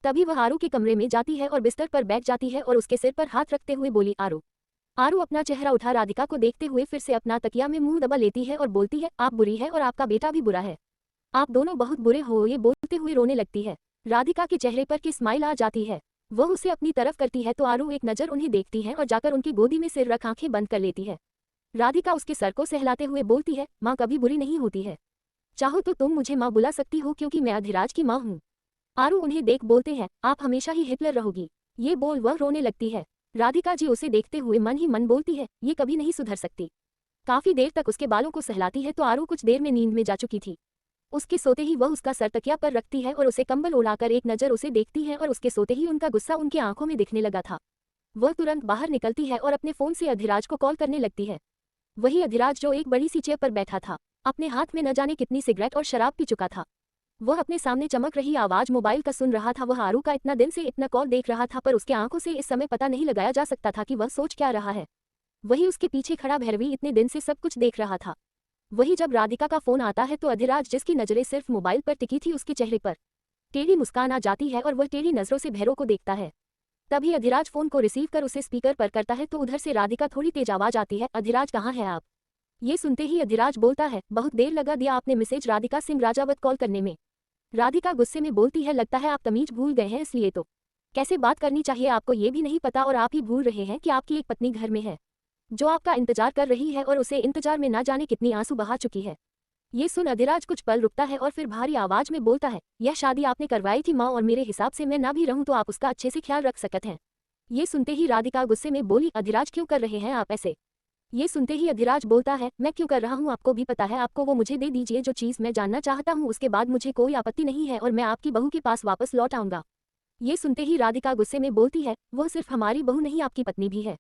तभी वह आरू के कमरे में जाती है और बिस्तर पर बैठ जाती है और उसके सिर पर हाथ रखते हुए बोली, आरू। आरू अपना चेहरा उठा राधिका को देखते हुए फिर से अपना तकिया में मुंह दबा लेती है और बोलती है, आप बुरी है और आपका बेटा भी बुरा है। आप दोनों बहुत बुरे हो। ये बोलते हुए रोने लगती है। राधिका के चेहरे पर की स्माइल आ जाती है। वह उसे अपनी तरफ करती है तो आरू एक नज़र उन्हें देखती है और जाकर उनकी गोदी में सिर रख आंखें बंद कर लेती है। राधिका उसके सर को सहलाते हुए बोलती है, माँ कभी बुरी नहीं होती है। चाहो तो तुम मुझे माँ बुला सकती हो क्योंकि मैं अधिराज की माँ हूँ। आरू उन्हें देख बोलते हैं, आप हमेशा ही हिटलर रहोगी। ये बोल वह रोने लगती है। राधिका जी उसे देखते हुए मन ही मन बोलती है, ये कभी नहीं सुधर सकती। काफी देर तक उसके बालों को सहलाती है तो आरू कुछ देर में नींद में जा चुकी थी। उसके सोते ही वह उसका सर तकिया पर रखती है और उसे कंबल उड़ाकर एक नज़र उसे देखती है और उसके सोते ही उनका गुस्सा उनकी आंखों में दिखने लगा था। वह तुरंत बाहर निकलती है और अपने फोन से अधिराज को कॉल करने लगती है। वही अधिराज जो एक बड़ी सी चेयर पर बैठा था, अपने हाथ में न जाने कितनी सिगरेट और शराब पी चुका था। वह अपने सामने चमक रही आवाज मोबाइल का सुन रहा था। वह आरू का इतना दिन से इतना कॉल देख रहा था पर उसके आंखों से इस समय पता नहीं लगाया जा सकता था कि वह सोच क्या रहा है। वही उसके पीछे खड़ा भैरवी इतने दिन से सब कुछ देख रहा था। वही जब राधिका का फोन आता है तो अधिराज जिसकी नजरें सिर्फ मोबाइल पर टिकी थी उसके चेहरे पर टेढ़ी मुस्कान आ जाती है और वह टेढ़ी नजरों से भैरव को देखता है। तभी अधिराज फोन को रिसीव कर उसे स्पीकर पर करता है तो उधर से राधिका थोड़ी तेज आवाज आती है, अधिराज कहाँ है आप? ये सुनते ही अधिराज बोलता है, बहुत देर लगा दिया आपने मिसेज राधिका सिंह राजावत कॉल करने में। राधिका गुस्से में बोलती है, लगता है आप तमीज भूल गए हैं, इसलिए तो कैसे बात करनी चाहिए आपको ये भी नहीं पता और आप ही भूल रहे हैं कि आपकी एक पत्नी घर में है जो आपका इंतजार कर रही है और उसे इंतजार में ना जाने कितनी आंसू बहा चुकी है। ये सुन अधिराज कुछ पल रुकता है और फिर भारी आवाज में बोलता है, यह शादी आपने करवाई थी माँ और मेरे हिसाब से मैं ना भी रहूं तो आप उसका अच्छे से ख्याल रख सकते हैं। ये सुनते ही राधिका गुस्से में बोली, अधिराज क्यों कर रहे हैं आप ऐसे? ये सुनते ही अधिराज बोलता है, मैं क्यों कर रहा हूँ आपको भी पता है, आपको वो मुझे दे दीजिए जो चीज़ मैं जानना चाहता हूँ, उसके बाद मुझे कोई आपत्ति नहीं है और मैं आपकी बहू के पास वापस लौट आऊंगा। ये सुनते ही राधिका गुस्से में बोलती है, वह सिर्फ हमारी बहू नहीं आपकी पत्नी भी है।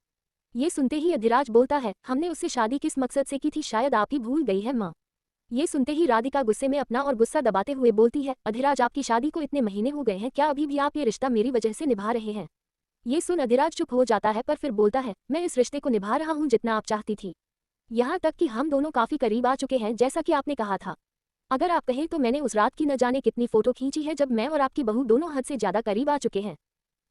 ये सुनते ही अधिराज बोलता है, हमने उससे शादी किस मकसद से की थी, शायद आप ही भूल गई है माँ। ये सुनते ही राधिका गुस्से में अपना और गुस्सा दबाते हुए बोलती है, अधिराज आपकी शादी को इतने महीने हो गए हैं, क्या अभी भी आप ये रिश्ता मेरी वजह से निभा रहे हैं? ये सुन अधिराज चुप हो जाता है पर फिर बोलता है, मैं इस रिश्ते को निभा रहा हूँ जितना आप चाहती थी। यहाँ तक कि हम दोनों काफी करीब आ चुके हैं जैसा कि आपने कहा था। अगर आप कहें तो मैंने उस रात की न जाने कितनी फोटो खींची है जब मैं और आपकी बहू दोनों हद से ज्यादा करीब आ चुके हैं।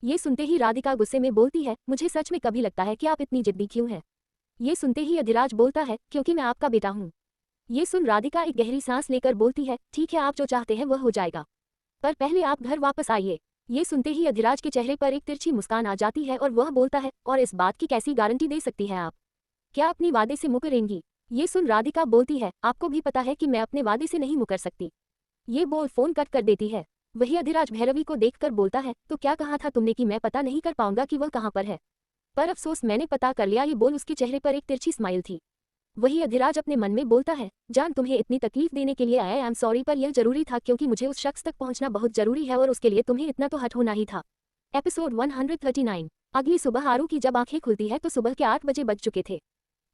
ये सुनते ही राधिका गुस्से में बोलती है, मुझे सच में कभी लगता है कि आप इतनी जिद्दी क्यों हैं? ये सुनते ही अधिराज बोलता है, क्योंकि मैं आपका बेटा हूँ। ये सुन राधिका एक गहरी सांस लेकर बोलती है, ठीक है आप जो चाहते हैं वह हो जाएगा, पर पहले आप घर वापस आइए। ये सुनते ही अधिराज के चेहरे पर एक तिरछी मुस्कान आ जाती है और वह बोलता है, और इस बात की कैसी गारंटी दे सकती है आप? क्या अपनी वादे से मुकरेंगी? ये सुन राधिका बोलती है, आपको भी पता है कि मैं अपने वादे से नहीं मुकर सकती। ये बोल फोन कट कर देती है। वही अधिराज भैरवी को देखकर बोलता है, तो क्या कहा था तुमने कि मैं पता नहीं कर पाऊंगा कि वह कहाँ पर है? पर अफसोस मैंने पता कर लिया। ये बोल उसके चेहरे पर एक तिरछी स्माइल थी। वही अधिराज अपने मन में बोलता है, जान तुम्हें इतनी तकलीफ देने के लिए आई एम सॉरी, पर यह जरूरी था क्योंकि मुझे उस शख्स तक पहुंचना बहुत जरूरी है और उसके लिए तुम्हें इतना तो हट होना ही था। एपिसोड 139। अगली सुबह आरू की जब आंखें खुलती है तो सुबह के 8 बजे बज चुके थे।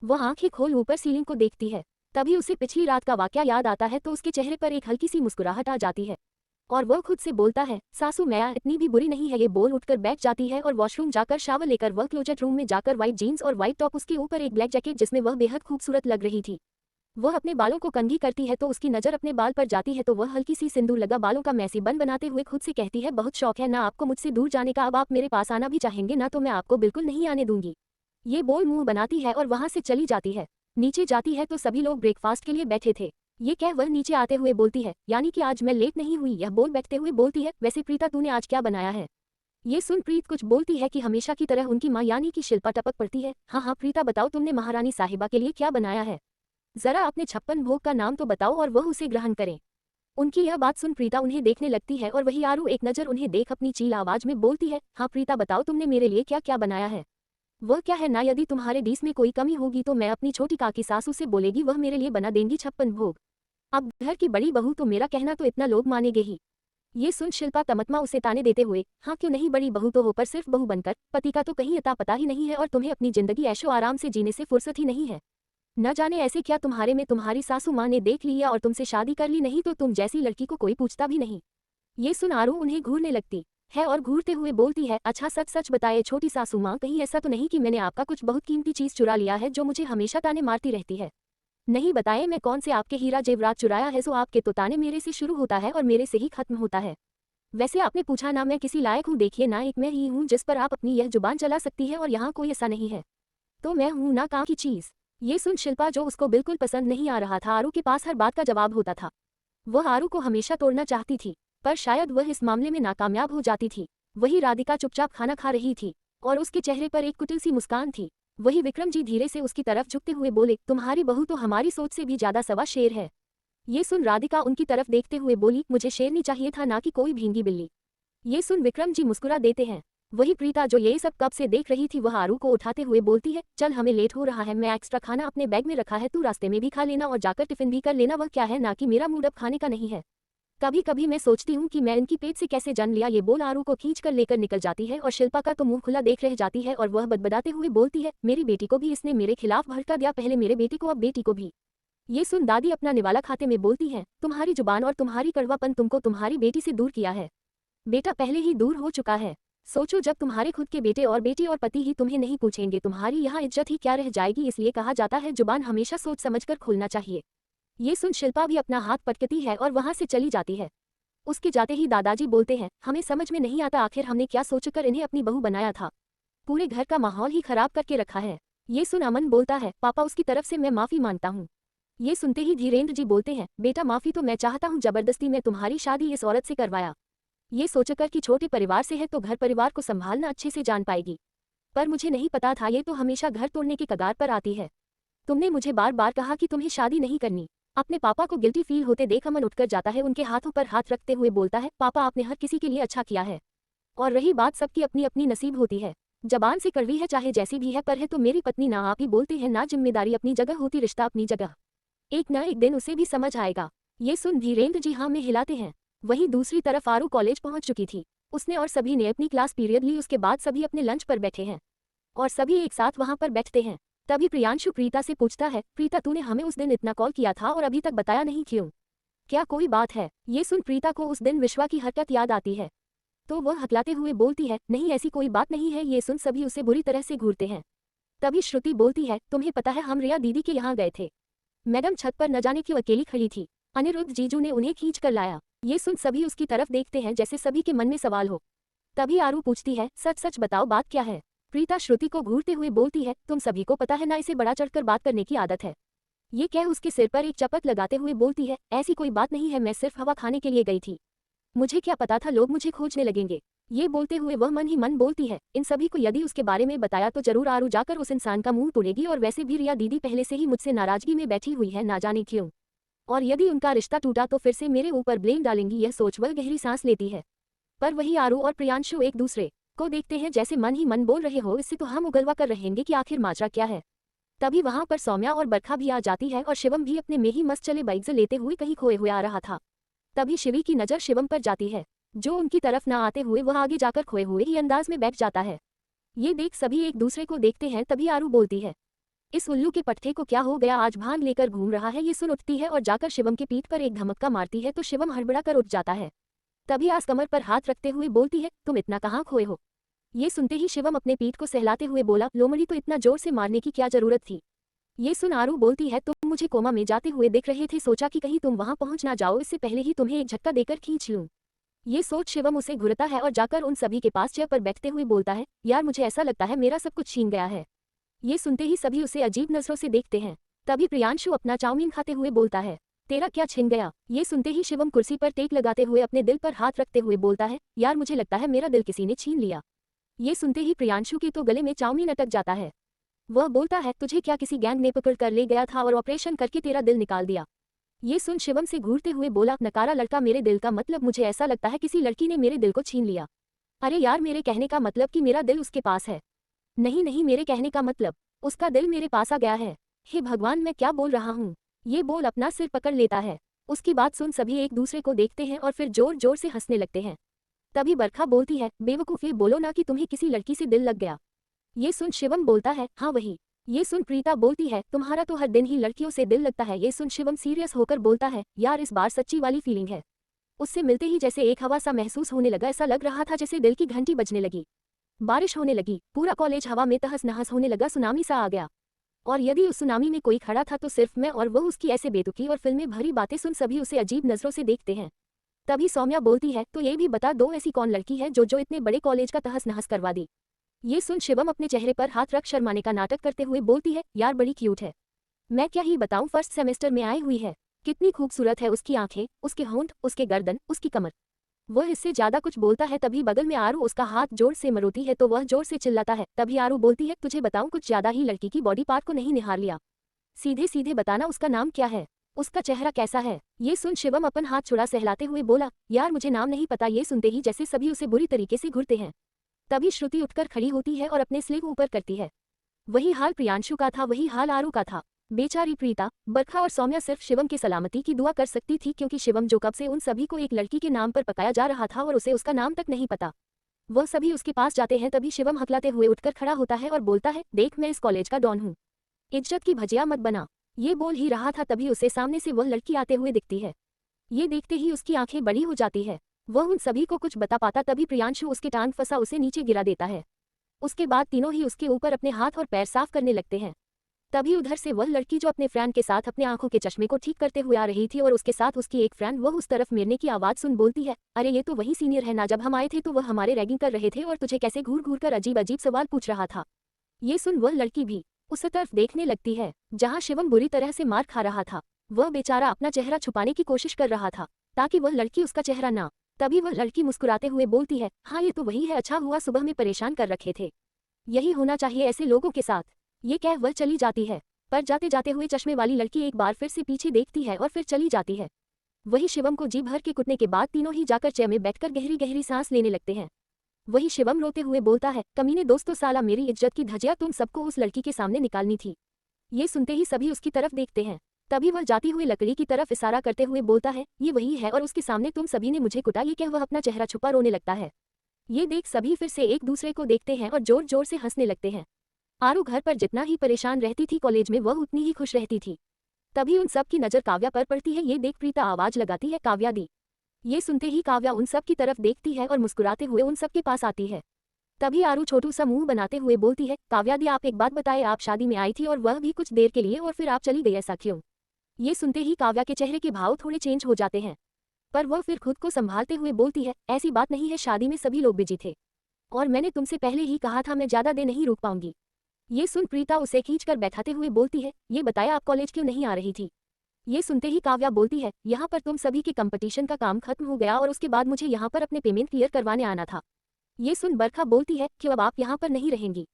वह आंखें खोल ऊपर सीलिंग को देखती है। तभी उसे पिछली रात का वाकया याद आता है तो उसके चेहरे पर एक हल्की सी मुस्कुराहट आ जाती है और वह खुद से बोलता है, सासू मैया इतनी भी बुरी नहीं है। ये बोल उठकर बैठ जाती है और वॉशरूम जाकर शावर लेकर वह क्लोजेट रूम में जाकर व्हाइट जीन्स और व्हाइट टॉप, उसके ऊपर एक ब्लैक जैकेट जिसमें वह बेहद खूबसूरत लग रही थी। वह अपने बालों को कंघी करती है तो उसकी नज़र अपने बाल पर जाती है तो वह हल्की सी सिंदूर लगा बालों का मैसी बन बनाते हुए खुद से कहती है, बहुत शौक है ना आपको मुझसे दूर जाने का, अब आप मेरे पास आना भी चाहेंगे ना तो मैं आपको बिल्कुल नहीं आने दूंगी। ये बोल मुंह बनाती है और वहां से चली जाती है। नीचे जाती है तो सभी लोग ब्रेकफास्ट के लिए बैठे थे। ये कह वह नीचे आते हुए बोलती है, यानी कि आज मैं लेट नहीं हुई। यह बोल बैठते हुए बोलती है, वैसे प्रीता तूने आज क्या बनाया है? ये सुन प्रीत कुछ बोलती है कि हमेशा की तरह उनकी माँ यानी कि शिल्पा टपक पड़ती है। हाँ हाँ प्रीता, बताओ तुमने महारानी साहिबा के लिए क्या बनाया है? जरा अपने 56 भोग का नाम तो बताओ और वह उसे ग्रहण करें। उनकी यह बात सुन प्रीता उन्हें देखने लगती है और वही आरू एक नज़र उन्हें देख अपनी चील आवाज में बोलती है, हाँ प्रीता बताओ तुमने मेरे लिए क्या क्या बनाया है? वह क्या है ना, यदि तुम्हारे डिश में कोई कमी होगी तो मैं अपनी छोटी काकी सासू से बोलेगी, वह मेरे लिए बना देंगी 56 भोग। अब घर की बड़ी बहू तो मेरा कहना तो इतना लोग मानेंगे ही। ये सुन शिल्पा तमतमा उसे ताने देते हुए, हाँ क्यों नहीं, बड़ी बहू तो हो पर सिर्फ बहू बनकर, पति का तो कहीं अता पता ही नहीं है और तुम्हें अपनी जिंदगी ऐशो आराम से जीने से फुर्सत ही नहीं है। न जाने ऐसे क्या तुम्हारे में तुम्हारी सासू माँ ने देख लिया और तुमसे शादी कर ली, नहीं तो तुम जैसी लड़की को कोई पूछता भी नहीं। ये सुन आरू उन्हें घूरने लगती है और घूरते हुए बोलती है, अच्छा सच सच बताए छोटी सासू माँ, कहीं ऐसा तो नहीं कि मैंने आपका कुछ बहुत कीमती चीज चुरा लिया है जो मुझे हमेशा ताने मारती रहती है? नहीं बताए मैं कौन से आपके हीरा जेवरात चुराया है जो आपके तो ताने मेरे से शुरू होता है और मेरे से ही खत्म होता है। वैसे आपने पूछा ना मैं किसी लायक हूँ, देखिए ना एक मैं ही हूँ जिस पर आप अपनी यह जुबान चला सकती है और यहाँ कोई ऐसा नहीं है। तो मैं हूँ ना काम की चीज। ये सुन शिल्पा, जो उसको बिल्कुल पसंद नहीं आ रहा था आरू के पास हर बात का जवाब होता था, वह आरू को हमेशा तोड़ना चाहती थी, पर शायद वह इस मामले में नाकामयाब हो जाती थी। वही राधिका चुपचाप खाना खा रही थी और उसके चेहरे पर एक कुटिल सी मुस्कान थी। वही विक्रम जी धीरे से उसकी तरफ झुकते हुए बोले, तुम्हारी बहू तो हमारी सोच से भी ज्यादा सवा शेर है। ये सुन राधिका उनकी तरफ देखते हुए बोली, मुझे शेरनी चाहिए था ना कि कोई भींगी बिल्ली। ये सुन विक्रम जी मुस्कुरा देते हैं। वही प्रीता जो ये सब कब से देख रही थी, वह आरू को उठाते हुए बोलती है, चल हमें लेट हो रहा है, मैं एक्स्ट्रा खाना अपने बैग में रखा है, तू रास्ते में भी खा लेना और जाकर टिफिन भी कर लेना। वह क्या है ना कि मेरा मूड अब खाने का नहीं है। कभी कभी मैं सोचती हूँ कि मैं इनकी पेट से कैसे जन्म लिया। ये बोल आरू को खींच कर लेकर निकल जाती है और शिल्पा का तो मुंह खुला देख रह जाती है और वह बदबदाते हुए बोलती है, मेरी बेटी को भी इसने मेरे खिलाफ भड़का दिया, पहले मेरे बेटी को अब बेटी को भी। ये सुन दादी अपना निवाला खाते में बोलती है, तुम्हारी जुबान और तुम्हारी कड़वापन तुमको तुम्हारी बेटी से दूर किया है। बेटा पहले ही दूर हो चुका है। सोचो जब तुम्हारे खुद के बेटे और बेटी और पति ही तुम्हें नहीं पूछेंगे, तुम्हारी यहाँ इज्जत ही क्या रह जाएगी। इसलिए कहा जाता है जुबान हमेशा सोच समझकर खोलना चाहिए। ये सुन शिल्पा भी अपना हाथ पटकती है और वहां से चली जाती है। उसके जाते ही दादाजी बोलते हैं, हमें समझ में नहीं आता आखिर हमने क्या सोचकर इन्हें अपनी बहू बनाया था, पूरे घर का माहौल ही खराब करके रखा है। ये सुन अमन बोलता है, पापा उसकी तरफ से मैं माफी मांगता हूँ। ये सुनते ही धीरेन्द्र जी बोलते हैं, बेटा माफी तो मैं चाहता हूँ, जबरदस्ती मैं तुम्हारी शादी इस औरत से करवाया। ये सोचकर कि छोटे परिवार से है तो घर परिवार को संभालना अच्छे से जान पाएगी, पर मुझे नहीं पता था ये तो हमेशा घर तोड़ने की कगार पर आती है। तुमने मुझे बार बार कहा कि तुम्हें शादी नहीं करनी। अपने पापा को गिल्टी फील होते देख अमन उठकर जाता है, उनके हाथों पर हाथ रखते हुए बोलता है, पापा आपने हर किसी के लिए अच्छा किया है और रही बात सबकी अपनी अपनी नसीब होती है। जबान से कड़वी है चाहे जैसी भी है, पर है तो मेरी पत्नी ना। आप ही बोलते हैं ना, जिम्मेदारी अपनी जगह होती, रिश्ता अपनी जगह, एक न एक दिन उसे भी समझ आएगा। ये सुन धीरेन्द्र जी हाँ में हिलाते हैं। वहीं दूसरी तरफ आरू कॉलेज पहुंच चुकी थी। उसने और सभी ने अपनी क्लास पीरियड ली, उसके बाद सभी अपने लंच पर बैठे हैं और सभी एक साथ वहां पर बैठते हैं। तभी प्रियांशु प्रीता से पूछता है, प्रीता तूने हमें उस दिन इतना कॉल किया था और अभी तक बताया नहीं क्यों, क्या कोई बात है? ये सुन प्रीता को उस दिन विश्वा की हरकत याद आती है तो वह हकलाते हुए बोलती है, नहीं ऐसी कोई बात नहीं है। ये सुन सभी उसे बुरी तरह से घूरते हैं। तभी श्रुति बोलती है, तुम्हें पता है हम रिया दीदी के यहाँ गए थे, मैडम छत पर न जाने क्यों अकेली खड़ी थी, अनिरुद्ध जीजू ने उन्हें खींच कर लाया। ये सुन सभी उसकी तरफ देखते हैं जैसे सभी के मन में सवाल हो। तभी आरू पूछती है, सच सच बताओ बात क्या है? प्रीता श्रुति को घूरते हुए बोलती है, तुम सभी को पता है ना इसे बड़ा चढ़कर बात करने की आदत है। ये कह उसके सिर पर एक चपत लगाते हुए बोलती है, ऐसी कोई बात नहीं है, मैं सिर्फ हवा खाने के लिए गई थी, मुझे क्या पता था लोग मुझे खोजने लगेंगे। ये बोलते हुए वह मन ही मन बोलती है, इन सभी को यदि उसके बारे में बताया तो जरूर आरू जाकर उस इंसान का मुंह तोड़ेगी और वैसे भी रिया दीदी पहले से ही मुझसे नाराजगी में बैठी हुई है, ना जाने क्यों, और यदि उनका रिश्ता टूटा तो फिर से मेरे ऊपर ब्लेम डालेंगी। यह सोच वह गहरी सांस लेती है, पर वही आरू और प्रियांशु एक दूसरे को देखते हैं जैसे मन ही मन बोल रहे हो, इससे तो हम उगलवा कर रहेंगे कि आखिर माजरा क्या है। तभी वहां पर सौम्या और बरखा भी आ जाती है और शिवम भी अपने में ही मस्त चले बाइक से लेते हुए कहीं खोए हुए आ रहा था। तभी शिवी की नजर शिवम पर जाती है, जो उनकी तरफ न आते हुए वह आगे जाकर खोए हुए ही अंदाज में बैठ जाता है। ये देख सभी एक दूसरे को देखते हैं। तभी आरू बोलती है, इस उल्लू के पट्टे को क्या हो गया, आज भांग लेकर घूम रहा है। ये सुन उठती है और जाकर शिवम के पीठ पर एक धमक्का मारती है तो शिवम हड़बड़ा कर उठ जाता है। तभी आज कमर पर हाथ रखते हुए बोलती है, तुम इतना कहाँ खोए हो? ये सुनते ही शिवम अपने पीठ को सहलाते हुए बोला, लोमड़ी तो इतना जोर से मारने की क्या जरूरत थी? ये सुन आरू बोलती है, तुम मुझे कोमा में जाते हुए देख रहे थे, सोचा कि कहीं तुम वहां पहुंच ना जाओ, इससे पहले ही तुम्हें एक झटका देकर खींच लूं। ये सोच शिवम उसे घुरता है और जाकर उन सभी के पास चेयर पर बैठते हुए बोलता है, यार मुझे ऐसा लगता है मेरा सब कुछ छीन गया है। ये सुनते ही सभी उसे अजीब नजरों से देखते हैं। तभी प्रियांशु अपना चाउमीन खाते हुए बोलता है, तेरा क्या छिन गया? ये सुनते ही शिवम कुर्सी पर टेक लगाते हुए अपने दिल पर हाथ रखते हुए बोलता है, यार मुझे लगता है मेरा दिल किसी ने छीन लिया। ये सुनते ही प्रियांशु के तो गले में चाउमीन अटक जाता है। वह बोलता है, तुझे क्या किसी गैंग ने पकड़ कर ले गया था और ऑपरेशन करके तेरा दिल निकाल दिया? ये सुन शिवम से घूरते हुए बोला, नकारा लड़का मेरे दिल का मतलब, मुझे ऐसा लगता है किसी लड़की ने मेरे दिल को छीन लिया। अरे यार, मेरे कहने का मतलब कि मेरा दिल उसके पास है। नहीं नहीं, मेरे कहने का मतलब उसका दिल मेरे पास आ गया है। हे भगवान, मैं क्या बोल रहा हूँ? ये बोल अपना सिर पकड़ लेता है। उसकी बात सुन सभी एक दूसरे को देखते हैं और फिर जोर जोर से हंसने लगते हैं। तभी बरखा बोलती है, बेवकूफ, ये बोलो ना कि तुम्हें किसी लड़की से दिल लग गया। ये सुन शिवम बोलता है, हाँ वही। ये सुन प्रीता बोलती है, तुम्हारा तो हर दिन ही लड़कियों से दिल लगता है। ये सुन शिवम सीरियस होकर बोलता है, यार इस बार सच्ची वाली फीलिंग है। उससे मिलते ही जैसे एक हवा सा महसूस होने लगा, ऐसा लग रहा था जैसे दिल की घंटी बजने लगी। बारिश होने लगी, पूरा कॉलेज हवा में तहस नहस होने लगा, सुनामी सा आ गया। और यदि उस सुनामी में कोई खड़ा था तो सिर्फ मैं, और वह उसकी ऐसे बेतुकी और फिल्में भरी बातें सुन सभी उसे अजीब नजरों से देखते हैं। तभी सौम्या बोलती है, तो ये भी बता दो, ऐसी कौन लड़की है जो इतने बड़े कॉलेज का तहस नहस करवा दी? ये सुन शिवम अपने चेहरे पर हाथ रख शर्माने का नाटक करते हुए बोलती है, यार बड़ी क्यूट है। मैं क्या ही बताऊं, फर्स्ट सेमेस्टर में आई हुई है। कितनी खूबसूरत है उसकी आंखें, उसके होंठ, उसके गर्दन, उसकी कमर। वह इससे ज्यादा कुछ बोलता है तभी बगल में आरू उसका हाथ जोर से मरोती है तो वह जोर से चिल्लाता है। तभी आरू बोलती है, तुझे बताऊं, कुछ ज्यादा ही लड़की की बॉडी पार्ट को नहीं निहार लिया। सीधे सीधे बताना उसका नाम क्या है, उसका चेहरा कैसा है? ये सुन शिवम अपन हाथ छुड़ा सहलाते हुए बोला, यार मुझे नाम नहीं पता। ये सुनते ही जैसे सभी उसे बुरी तरीके से घूरते हैं। तभी श्रुति उठकर खड़ी होती है और अपने स्लीव ऊपर करती है। वही हाल प्रियांशु का था, वही हाल आरू का था। बेचारी प्रीता, बरखा और सौम्या सिर्फ शिवम की सलामती की दुआ कर सकती थी, क्योंकि शिवम जो कब से उन सभी को एक लड़की के नाम पर पकाया जा रहा था और उसे उसका नाम तक नहीं पता। वह सभी उसके पास जाते हैं तभी शिवम हकलाते हुए उठकर खड़ा होता है और बोलता है, देख मैं इस कॉलेज का डॉन हूँ, इज्जत की भजिया मत बना। ये बोल ही रहा था तभी उसे सामने से वह लड़की आते हुए दिखती है। ये देखते ही उसकी आंखें बड़ी हो जाती है। वह उन सभी को कुछ बता पाता तभी प्रियांशु उसके टांग फंसा उसे नीचे गिरा देता है। उसके बाद तीनों ही उसके ऊपर अपने हाथ और पैर साफ करने लगते हैं। तभी उधर से वह लड़की जो अपने फ्रेंड के साथ अपने आंखों के चश्मे को ठीक करते हुए आ रही थी और उसके साथ उसकी एक फ्रेंड, वह उस तरफ मेरने की आवाज सुन बोलती है, अरे ये तो वही सीनियर है ना, जब हम आए थे तो वह हमारे रैगिंग कर रहे थे और तुझे कैसे घूर घूर कर अजीब अजीब सवाल पूछ रहा था। ये सुन वह लड़की भी उस तरफ देखने लगती है जहां शिवम बुरी तरह से मार खा रहा था। वह बेचारा अपना चेहरा छुपाने की कोशिश कर रहा था ताकि वह लड़की उसका चेहरा ना। तभी वह लड़की मुस्कुराते हुए बोलती है, हाँ ये तो वही है, अच्छा हुआ सुबह में परेशान कर रखे थे, यही होना चाहिए ऐसे लोगों के साथ। ये कह वह चली जाती है, पर जाते जाते हुए चश्मे वाली लड़की एक बार फिर से पीछे देखती है और फिर चली जाती है। वही शिवम को जी भर के कुटने के बाद तीनों ही जाकर चेयर में बैठकर गहरी गहरी सांस लेने लगते हैं। वही शिवम रोते हुए बोलता है, कमीने दोस्तों, साला मेरी इज्जत की धज्जियां तुम सबको उस लड़की के सामने निकालनी थी। ये सुनते ही सभी उसकी तरफ देखते हैं। तभी वह जाती हुई लकड़ी की तरफ इशारा करते हुए बोलता है, ये वही है और उसके सामने तुम सभी ने मुझे कुटा। ये कह वह अपना चेहरा छुपा रोने लगता है। ये देख सभी फिर से एक दूसरे को देखते हैं और जोर जोर से हंसने लगते हैं। आरू घर पर जितना ही परेशान रहती थी, कॉलेज में वह उतनी ही खुश रहती थी। तभी उन सब की नजर काव्या पर पड़ती है। ये देख प्रीता आवाज लगाती है, काव्या दी। ये सुनते ही काव्या उन सब की तरफ देखती है और मुस्कुराते हुए उन सब के पास आती है। तभी आरू छोटू सा मुंह बनाते हुए बोलती है, काव्या दी आप एक बात बताए, आप शादी में आई थी और वह भी कुछ देर के लिए और फिर आप चली गई, ऐसा क्यों? ये सुनते ही काव्या के चेहरे के भाव थोड़े चेंज हो जाते हैं, पर वह फिर खुद को संभालते हुए बोलती है, ऐसी बात नहीं है, शादी में सभी लोग बिजी थे और मैंने तुमसे पहले ही कहा था मैं ज्यादा देर नहीं रुक पाऊंगी। ये सुन प्रीता उसे खींचकर बैठाते हुए बोलती है, ये बताया आप कॉलेज क्यों नहीं आ रही थी? ये सुनते ही काव्या बोलती है, यहाँ पर तुम सभी के कंपटीशन का काम खत्म हो गया और उसके बाद मुझे यहाँ पर अपने पेमेंट क्लियर करवाने आना था। ये सुन बरखा बोलती है, क्यों अब आप यहाँ पर नहीं रहेंगी?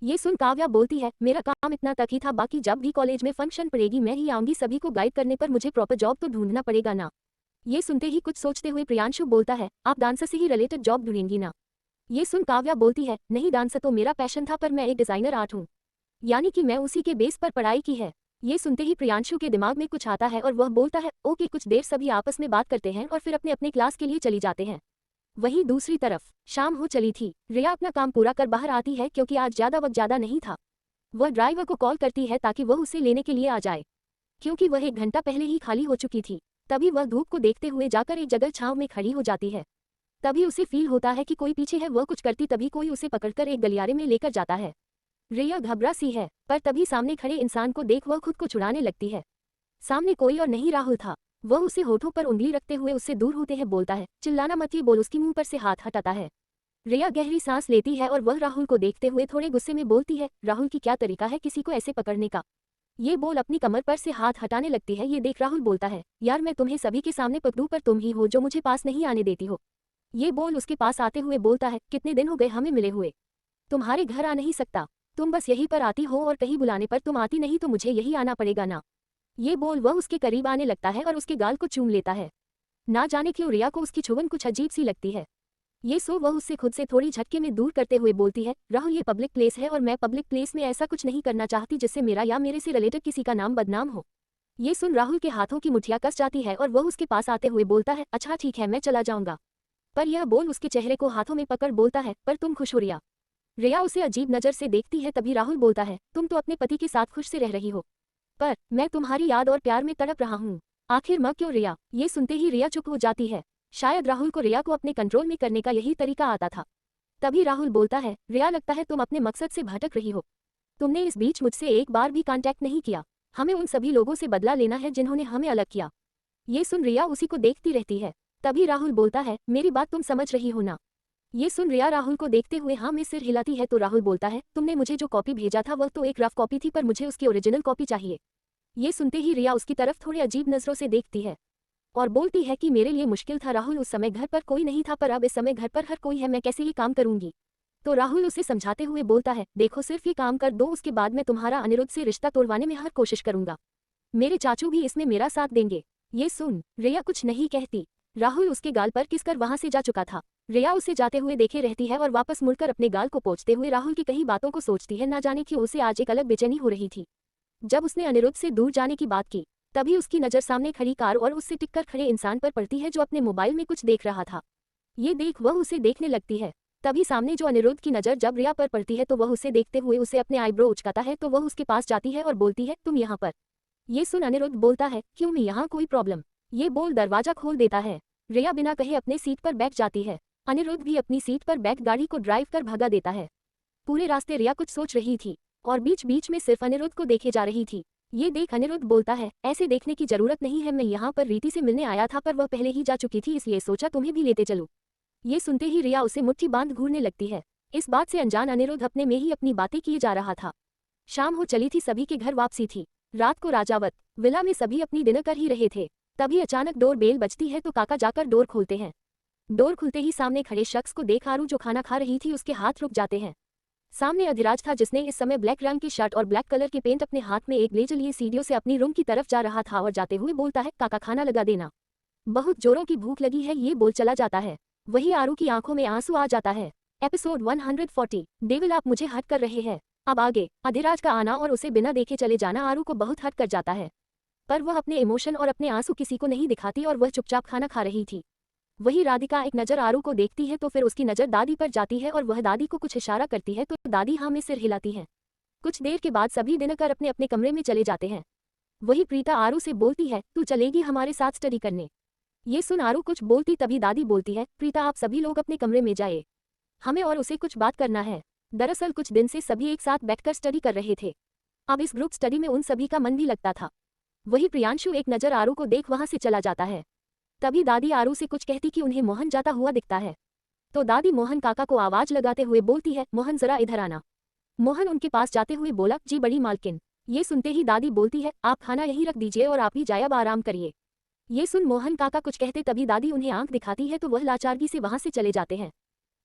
ये सुन काव्या बोलती है, मेरा काम इतना तक ही था, बाकी जब भी कॉलेज में फंक्शन पड़ेगी मैं ही आऊंगी, सभी को गाइड करने पर मुझे प्रॉपर जॉब तो ढूंढना पड़ेगा ना। ये सुनते ही कुछ सोचते हुए प्रियांशु बोलता है, आप डांसर से ही रिलेटेड जॉब ढूंढेंगी ना? ये सुन काव्या बोलती है, नहीं, डांसर तो मेरा पैशन था पर मैं एक डिजाइनर आर्ट हूँ, यानी कि मैं उसी के बेस पर पढ़ाई की है। ये सुनते ही प्रियांशु के दिमाग में कुछ आता है और वह बोलता है, ओके। कुछ देर सभी आपस में बात करते हैं और फिर अपने अपने क्लास के लिए चली जाते हैं। वहीं दूसरी तरफ शाम हो चली थी। रिया अपना काम पूरा कर बाहर आती है क्योंकि आज ज्यादा वक्त ज्यादा नहीं था। वह ड्राइवर को कॉल करती है ताकि वह उसे लेने के लिए आ जाए, क्योंकि वह 1 घंटा पहले ही खाली हो चुकी थी। तभी वह धूप को देखते हुए जाकर एक जगह छांव में खड़ी हो जाती है। तभी उसे फील होता है कि कोई पीछे है। वह कुछ करती तभी कोई उसे पकड़कर एक गलियारे में लेकर जाता है। रिया घबरा सी है, पर तभी सामने खड़े इंसान को देख वह खुद को छुड़ाने लगती है। सामने कोई और नहीं राहुल था। वह उसे होठों पर उंगली रखते हुए उससे दूर होते हैं बोलता है, चिल्लाना मत, ये बोल उसकी मुंह पर से हाथ हटाता है। रिया गहरी सांस लेती है और वह राहुल को देखते हुए थोड़े गुस्से में बोलती है, राहुल की क्या तरीका है किसी को ऐसे पकड़ने का? ये बोल अपनी कमर पर से हाथ हटाने लगती है। ये देख राहुल बोलता है, यार मैं तुम्हें सभी के सामने पकड़ूं पर तुम ही हो जो मुझे पास नहीं आने देती हो। ये बोल उसके पास आते हुए बोलता है, कितने दिन हो गए हमें मिले हुए, तुम्हारे घर आ नहीं सकता, तुम बस यहीं पर आती हो और कहीं बुलाने पर तुम आती नहीं तो मुझे यही आना पड़ेगा ना। ये बोल वह उसके करीब आने लगता है और उसके गाल को चूम लेता है। ना जाने क्यों रिया को उसकी छुवन कुछ अजीब सी लगती है। ये सो वह उससे खुद से थोड़ी झटके में दूर करते हुए बोलती है, राहुल ये पब्लिक प्लेस है और मैं पब्लिक प्लेस में ऐसा कुछ नहीं करना चाहती जिससे मेरा या मेरे से रिलेटेड किसी का नाम बदनाम हो। ये सुन राहुल के हाथों की मुठियां कस जाती है और वह उसके पास आते हुए बोलता है, अच्छा ठीक है मैं चला जाऊंगा। पर यह बोल उसके चेहरे को हाथों में पकड़ बोलता है, पर तुम खुश हो रिया। रिया उसे अजीब नजर से देखती है। तभी राहुल बोलता है, तुम तो अपने पति के साथ खुश से रह रही हो, पर मैं तुम्हारी याद और प्यार में तड़प रहा हूँ। आखिर मैं क्यों रिया। ये सुनते ही रिया चुप हो जाती है। शायद राहुल को रिया को अपने कंट्रोल में करने का यही तरीका आता था। तभी राहुल बोलता है, रिया लगता है तुम अपने मकसद से भटक रही हो। तुमने इस बीच मुझसे एक बार भी कांटेक्ट नहीं किया। हमें उन सभी लोगों से बदला लेना है जिन्होंने हमें अलग किया। ये सुन रिया उसी को देखती रहती है। तभी राहुल बोलता है, मेरी बात तुम समझ रही हो ना। ये सुन रिया राहुल को देखते हुए हाँ में सिर हिलाती है। तो राहुल बोलता है, तुमने मुझे जो कॉपी भेजा था वह तो एक रफ कॉपी थी पर मुझे उसकी ओरिजिनल कॉपी चाहिए। ये सुनते ही रिया उसकी तरफ थोड़ी अजीब नजरों से देखती है और बोलती है कि मेरे लिए मुश्किल था राहुल, उस समय घर पर कोई नहीं था पर अब इस समय घर पर हर कोई है, मैं कैसे ये काम करूंगी। तो राहुल उसे समझाते हुए बोलता है, देखो सिर्फ ये काम कर दो, उसके बाद मैं तुम्हारा अनिरुद्ध से रिश्ता तोड़वाने में हर कोशिश करूंगा। मेरे चाचू भी इसमें मेरा साथ देंगे। ये सुन रिया कुछ नहीं कहती। राहुल उसके गाल पर किसकर वहां से जा चुका था। रिया उसे जाते हुए देखे रहती है और वापस मुड़कर अपने गाल को पोंछते हुए राहुल की कई बातों को सोचती है। ना जाने क्यों उसे आज एक अलग बेचैनी हो रही थी। जब उसने अनिरुद्ध से दूर जाने की बात की तभी उसकी नज़र सामने खड़ी कार और उससे टिककर खड़े इंसान पर पड़ती है जो अपने मोबाइल में कुछ देख रहा था। ये देख वह उसे देखने लगती है। तभी सामने जो अनिरुद्ध की नज़र जब रिया पर पड़ती है तो वह उसे देखते हुए उसे अपने आईब्रो उचकाता है। तो वह उसके पास जाती है और बोलती है, तुम यहाँ पर। ये सुन अनिरुद्ध बोलता है, क्यों मैं यहाँ, कोई प्रॉब्लम। ये बोल दरवाजा खोल देता है। रिया बिना कहे अपने सीट पर बैठ जाती है। अनिरुद्ध भी अपनी सीट पर बैठ गाड़ी को ड्राइव कर भगा देता है। पूरे रास्ते रिया कुछ सोच रही थी और बीच बीच में सिर्फ अनिरुद्ध को देखे जा रही थी। ये देख अनिरुद्ध बोलता है, ऐसे देखने की जरूरत नहीं है, मैं यहाँ पर रीति से मिलने आया था पर वह पहले ही जा चुकी थी इसलिए सोचा तुम्हें भी लेते चलूं। ये सुनते ही रिया उसे मुट्ठी बांध घूरने लगती है। इस बात से अनजान अनिरुद्ध अपने में ही अपनी बातें किए जा रहा था। शाम हो चली थी, सभी के घर वापसी थी। रात को राजावत विला में सभी अपनी डिनर कर ही रहे थे। तभी अचानक डोर बेल बजती है तो काका जाकर डोर खोलते हैं। डोर खुलते ही सामने खड़े शख्स को देख आरू जो खाना खा रही थी उसके हाथ रुक जाते हैं। सामने अधिराज था जिसने इस समय ब्लैक रंग की शर्ट और ब्लैक कलर के पेंट अपने हाथ में एक लेजर लिए सीढ़ियों से अपनी रूम की तरफ जा रहा था और जाते हुए बोलता है, काका खाना लगा देना, बहुत जोरों की भूख लगी है। ये बोल चला जाता है। वही आरू की आंखों में आंसू आ जाता है। एपिसोड 140। डेविल आप मुझे हट कर रहे हैं। अब आगे अधिराज का आना और उसे बिना देखे चले जाना आरू को बहुत हट कर जाता है। पर वह अपने इमोशन और अपने आंसू किसी को नहीं दिखाती और वह चुपचाप खाना खा रही थी। वही राधिका एक नज़र आरू को देखती है तो फिर उसकी नज़र दादी पर जाती है और वह दादी को कुछ इशारा करती है तो दादी हाँ में सिर हिलाती है। कुछ देर के बाद सभी डिनर कर अपने अपने कमरे में चले जाते हैं। वही प्रीता आरू से बोलती है, तू चलेगी हमारे साथ स्टडी करने। ये सुन आरू कुछ बोलती तभी दादी बोलती है, प्रीता आप सभी लोग अपने कमरे में जाए, हमें और उसे कुछ बात करना है। दरअसल कुछ दिन से सभी एक साथ बैठकर स्टडी कर रहे थे। अब इस ग्रुप स्टडी में उन सभी का मन भी लगता था। वही प्रियांशु एक नज़र आरू को देख वहां से चला जाता है। तभी दादी आरू से कुछ कहती कि उन्हें मोहन जाता हुआ दिखता है। तो दादी मोहन काका को आवाज लगाते हुए बोलती है, मोहन जरा इधर आना। मोहन उनके पास जाते हुए बोला, जी बड़ी मालकिन। ये सुनते ही दादी बोलती है, आप खाना यहीं रख दीजिए और आप भी जाए अब आराम करिए। ये सुन मोहन काका कुछ कहते तभी दादी उन्हें आंख दिखाती है तो वह लाचारगी से वहां से चले जाते हैं।